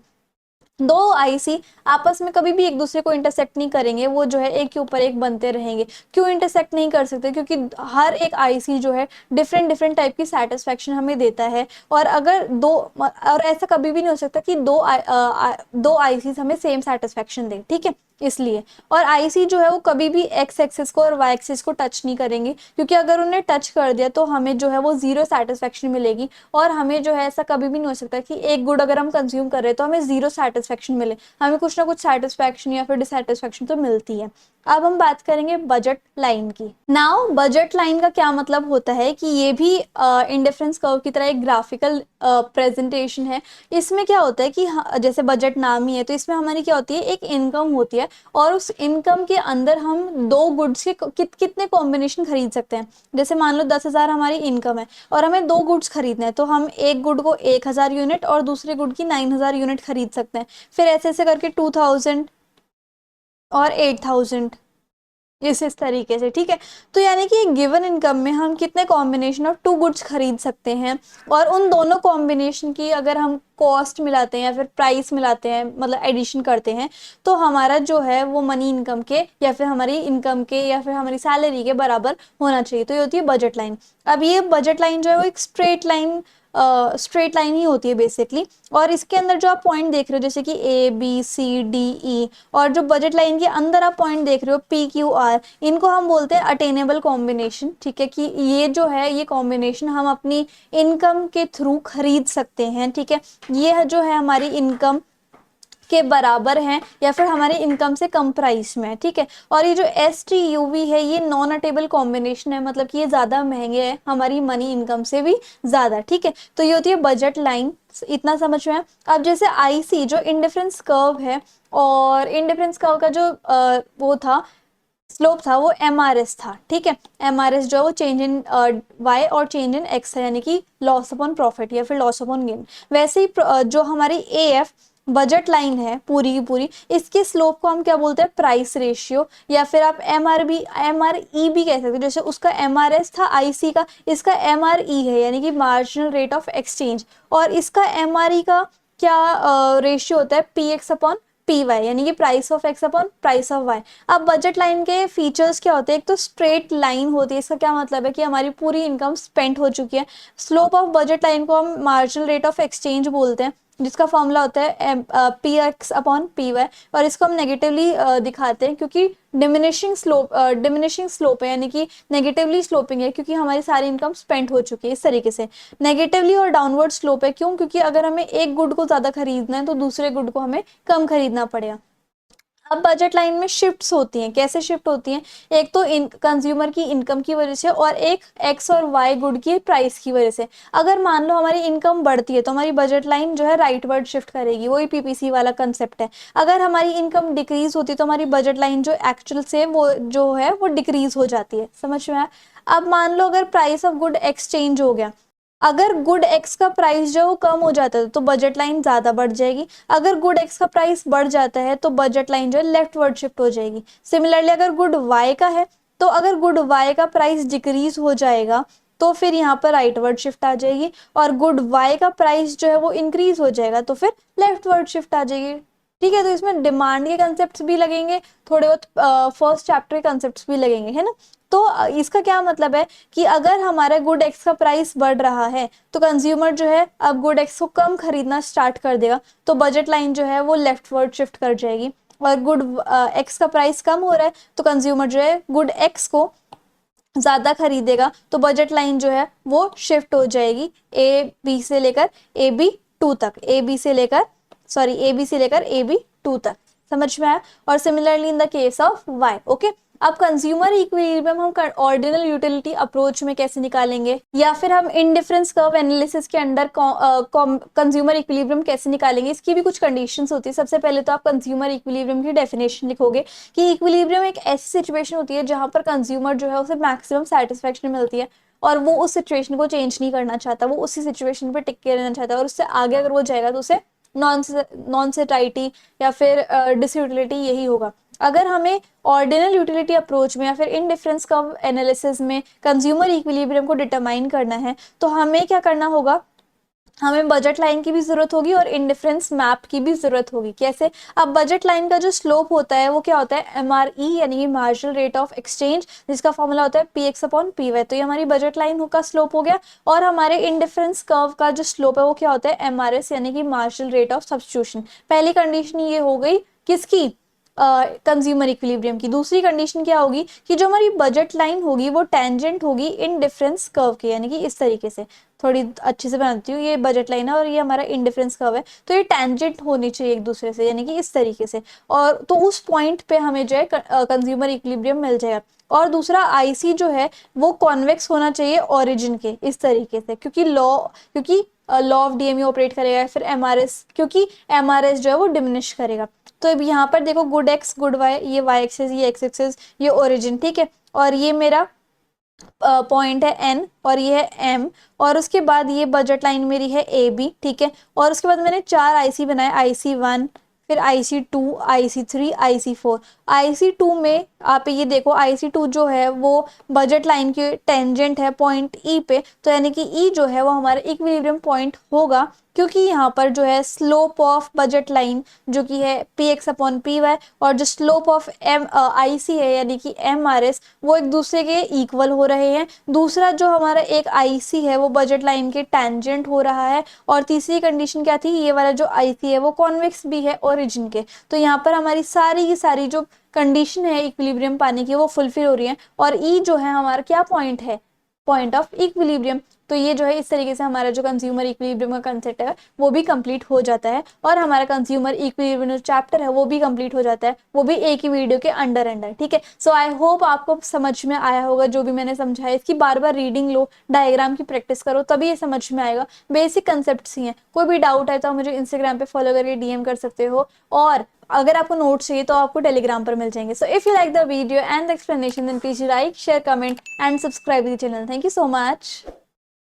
दो आईसी आपस में कभी भी एक दूसरे को इंटरसेक्ट नहीं करेंगे, वो जो है एक के ऊपर एक बनते रहेंगे। क्यों इंटरसेक्ट नहीं कर सकते? क्योंकि हर एक आईसी जो है डिफरेंट डिफरेंट टाइप की सेटिस्फेक्शन हमें देता है। और अगर दो, और ऐसा कभी भी नहीं हो सकता कि दो आईसी हमें सेम सेटिस्फेक्शन दे, ठीक है, इसलिए। और आईसी जो है वो कभी भी एक्स एक्सिस को और वाई एक्सिस को टच नहीं करेंगे, क्योंकि अगर उन्हें टच कर दिया तो हमें जो है वो जीरो सेटिस्फेक्शन मिलेगी। और हमें जो है ऐसा कभी भी नहीं हो सकता कि एक गुड अगर हम कंज्यूम कर रहे हैं तो हमें जीरो सेटिस्फेक्शन मिले, हमें कुछ ना कुछ सेटिस्फेक्शन या फिर डिससेटिस्फेक्शन तो मिलती है। अब हम बात करेंगे बजट लाइन की। नाउ बजट लाइन का क्या मतलब होता है कि ये भी इंडिफरेंस कर्व की तरह एक ग्राफिकल प्रेजेंटेशन है। इसमें क्या होता है कि जैसे बजट नाम ही है, तो इसमें हमारी क्या होती है, एक इनकम होती है, और उस इनकम के अंदर हम दो गुड्स के कितने कॉम्बिनेशन खरीद सकते हैं। जैसे मान लो 10,000 हमारी इनकम है और हमें दो गुड्स खरीदने हैं, तो हम एक गुड को 1,000 यूनिट और दूसरे गुड की 9,000 यूनिट खरीद सकते हैं। फिर ऐसे ऐसे करके 2,000 और 8,000, इस तरीके से, ठीक है। तो यानी कि एक गिवन इनकम में हम कितने कॉम्बिनेशन ऑफ टू गुड्स खरीद सकते हैं, और उन दोनों कॉम्बिनेशन की अगर हम कॉस्ट मिलाते हैं या फिर प्राइस मिलाते हैं, मतलब एडिशन करते हैं, तो हमारा जो है वो मनी इनकम के या फिर हमारी इनकम के या फिर हमारी सैलरी के बराबर होना चाहिए। तो ये होती है बजट लाइन। अब ये बजट लाइन जो है वो एक स्ट्रेट लाइन ही होती है बेसिकली। और इसके अंदर जो आप पॉइंट देख रहे हो जैसे कि ABCDE, और जो बजट लाइन के अंदर आप पॉइंट देख रहे हो PQR, इनको हम बोलते हैं अटेनेबल कॉम्बिनेशन, ठीक है। कि ये जो है ये कॉम्बिनेशन हम अपनी इनकम के थ्रू खरीद सकते हैं, ठीक है। ये जो है हमारी इनकम के बराबर हैं या फिर हमारे इनकम से कम प्राइस में है, ठीक है। और ये जो STUV है ये नॉन अटेबल कॉम्बिनेशन है, मतलब कि ये ज्यादा महंगे हैं हमारी मनी इनकम से भी ज्यादा, ठीक है। तो ये होती है बजट लाइन, इतना समझ में है। अब जैसे IC जो इंडिफरेंस कर्व है, और इंडिफरेंस कर्व का जो वो था, स्लोप था, वो MRS था, ठीक है। MRS जो है वो चेंज इन Y और चेंज इन X है, यानी कि लॉस अपॉन प्रॉफिट या फिर लॉस अपॉन गेन। वैसे ही जो हमारी AF बजट लाइन है पूरी की पूरी, इसके स्लोप को हम क्या बोलते हैं, प्राइस रेशियो, या फिर आप MRE भी कह सकते हो। जैसे उसका MRS था IC का, इसका MRE है, यानी कि मार्जिनल रेट ऑफ एक्सचेंज। और इसका MRE का क्या रेशियो होता है, PX अपॉन PY, यानी कि price of X upon price of Y. अब बजट लाइन के फीचर्स क्या होते हैं, एक तो स्ट्रेट लाइन होती है, इसका क्या मतलब है कि हमारी पूरी इनकम स्पेंड हो चुकी है। स्लोप ऑफ बजट लाइन को हम मार्जिनल रेट ऑफ एक्सचेंज बोलते हैं, जिसका फॉर्मूला होता है PX अपॉन PY। और इसको हम नेगेटिवली दिखाते हैं, क्योंकि डिमिनिशिंग स्लोप है, यानी कि नेगेटिवली स्लोपिंग है, क्योंकि हमारी सारी इनकम स्पेंड हो चुकी है, इस तरीके से। नेगेटिवली और डाउनवर्ड स्लोप है, क्यों? क्योंकि अगर हमें एक गुड को ज्यादा खरीदना है तो दूसरे गुड को हमें कम खरीदना पड़ेगा। अब बजट लाइन में शिफ्ट्स होती हैं, कैसे शिफ्ट होती हैं, एक तो कंज्यूमर की इनकम की वजह से, और एक एक्स और वाई गुड की प्राइस की वजह से। अगर मान लो हमारी इनकम बढ़ती है तो हमारी बजट लाइन जो है राइटवर्ड शिफ्ट करेगी, वही PPC वाला कंसेप्ट है। अगर हमारी इनकम डिक्रीज होती है तो हमारी बजट लाइन जो एक्चुअल से वो जो है वो डिक्रीज हो जाती है, समझ में आया। अब मान लो अगर प्राइस ऑफ गुड एक्सचेंज हो गया, अगर गुड एक्स का प्राइस जो वो कम हो जाता है तो बजट लाइन ज्यादा बढ़ जाएगी। अगर गुड एक्स का प्राइस बढ़ जाता है तो बजट लाइन जो है लेफ्टवर्ड शिफ्ट हो जाएगी। सिमिलरली अगर गुड वाई का है, तो अगर गुड वाई का प्राइस डिक्रीज हो जाएगा तो फिर यहाँ पर राइटवर्ड शिफ्ट आ जाएगी। और गुड वाई का प्राइस जो है वो इंक्रीज हो जाएगा तो फिर लेफ्टवर्ड शिफ्ट आ जाएगी, ठीक है। तो इसमें डिमांड के कंसेप्ट भी लगेंगे, थोड़े बहुत फर्स्ट चैप्टर के कंसेप्ट भी लगेंगे, है ना। तो इसका क्या मतलब है कि अगर हमारा गुड एक्स का प्राइस बढ़ रहा है तो कंज्यूमर जो है अब गुड एक्स को कम खरीदना स्टार्ट कर देगा, तो बजट लाइन जो है वो लेफ्टवर्ड शिफ्ट कर जाएगी। और गुड एक्स का प्राइस कम हो रहा है तो कंज्यूमर जो है गुड एक्स को ज्यादा खरीदेगा, तो बजट लाइन जो है वो शिफ्ट हो जाएगी AB से लेकर AB2 तक, AB से लेकर AB2 तक, समझ में आया। और similarly in the case of Y, okay. अब कंज्यूमर इक्विलिब्रियम हम ऑर्डिनल यूटिलिटी अप्रोच में कैसे निकालेंगे, या फिर हम इंडिफरेंस कर्व एनालिसिस के अंडर कंज्यूमर इक्विलिब्रियम कैसे निकालेंगे, इसकी भी कुछ कंडीशंस होती है। सबसे पहले तो आप कंज्यूमर इक्विलिब्रियम की डेफिनेशन लिखोगे कि इक्विलिब्रियम एक ऐसी सिचुएशन होती है जहां पर कंज्यूमर जो है उसे मैक्सिमम सेटिस्फेक्शन मिलती है, और वो उस सिचुएशन को चेंज नहीं करना चाहता, वो उसी सिचुएशन पे टिक के रहना चाहता है, और उससे आगे अगर वो जाएगा तो उसे नॉन सेटाइटी या फिर डिसयूटिलिटी यही होगा। अगर हमें ऑर्डिनल यूटिलिटी अप्रोच में या फिर इनडिफरेंस कर्व एनालिसिस में कंज्यूमर इक्विलिब्रियम को डिटरमाइन करना है तो हमें क्या करना होगा, हमें बजट लाइन की भी जरूरत होगी और इंडिफरेंस मैप की भी जरूरत होगी। कैसे? अब बजट लाइन का जो स्लोप होता है वो क्या होता है, MRE यानी कि मार्जिनल रेट ऑफ एक्सचेंज, जिसका फॉर्मूला होता है PX/PY। तो ये हमारी बजट लाइन का स्लोप हो गया। और हमारे इंडिफरेंस कर्व का जो स्लोप है वो क्या होता है, MRS यानी कि मार्जिनल रेट ऑफ सब्स्टिट्यूशन। पहली कंडीशन ये हो गई किसकी, कंज्यूमर इक्विलिब्रियम की। दूसरी कंडीशन क्या होगी कि जो हमारी बजट लाइन होगी वो टेंजेंट होगी इन डिफरेंस कर्व के, यानी कि इस तरीके से, थोड़ी अच्छे से बनाती हूँ, ये बजट लाइन है और ये हमारा इंडिफरेंस कर्व है, तो ये टेंजेंट होनी चाहिए एक दूसरे से, यानी कि इस तरीके से। और तो उस पॉइंट पे हमें जो है कंज्यूमर इक्विलिब्रियम मिल जाएगा। और दूसरा आईसी जो है वो कॉन्वेक्स होना चाहिए ओरिजिन के, इस तरीके से, क्योंकि लॉ ऑफ डीएमयू ऑपरेट करेगा, फिर एमआरएस, क्योंकि एमआरएस जो है वो डिमिनिश करेगा। तो अब यहाँ पर देखो गुड एक्स गुड वाई, ये वाई एक्सेस, ये एक्स एक्सेस, ये ओरिजिन, ठीक है, और ये मेरा पॉइंट है एन और ये है एम, और उसके बाद ये बजट लाइन मेरी है ए बी, ठीक है। और उसके बाद मैंने 4 आईसी बनाए, IC1, फिर IC2, IC3, IC4। IC2 में आप ये देखो, IC2 जो है वो बजट लाइन के टेंजेंट है पॉइंट ई पे, तो यानी कि ई जो है वो हमारा इक्विलिब्रियम पॉइंट होगा, क्योंकि यहाँ पर जो है स्लोप ऑफ बजट लाइन जो कि है PX/PY, और जो स्लोप ऑफ IC है यानी कि MRS, वो एक दूसरे के इक्वल हो रहे हैं। दूसरा जो हमारा एक IC है वो बजट लाइन के टेंजेंट हो रहा है। और तीसरी कंडीशन क्या थी, ये वाला जो IC है वो कॉन्वेक्स भी है ओरिजिन के। तो यहाँ पर हमारी सारी की सारी जो कंडीशन है इक्विलिब्रियम पाने की वो फुलफिल हो रही है। और ई जो है हमारा क्या पॉइंट है, पॉइंट ऑफ इक्विलिब्रियम। तो ये जो है इस तरीके से हमारा जो कंज्यूमर इक्विलिब्रियम का कंसेप्ट है वो भी कंप्लीट हो जाता है, और हमारा कंज्यूमर इक्विलिब्रियम जो चैप्टर है वो भी कंप्लीट हो जाता है, वो भी एक ही वीडियो के अंडर अंडर, ठीक है। सो आई होप आपको समझ में आया होगा जो भी मैंने समझाया। इसकी बार बार रीडिंग लो, डायग्राम की प्रैक्टिस करो, तभी ये समझ में आएगा। बेसिक कंसेप्ट ही हैं। कोई भी डाउट है तो आप मुझे इंस्टाग्राम पे फॉलो करके DM कर सकते हो, और अगर आपको नोट्स चाहिए तो आपको टेलीग्राम पर मिल जाएंगे। So if you like the video and the explanation then please like share comment and subscribe the channel. Thank you so much.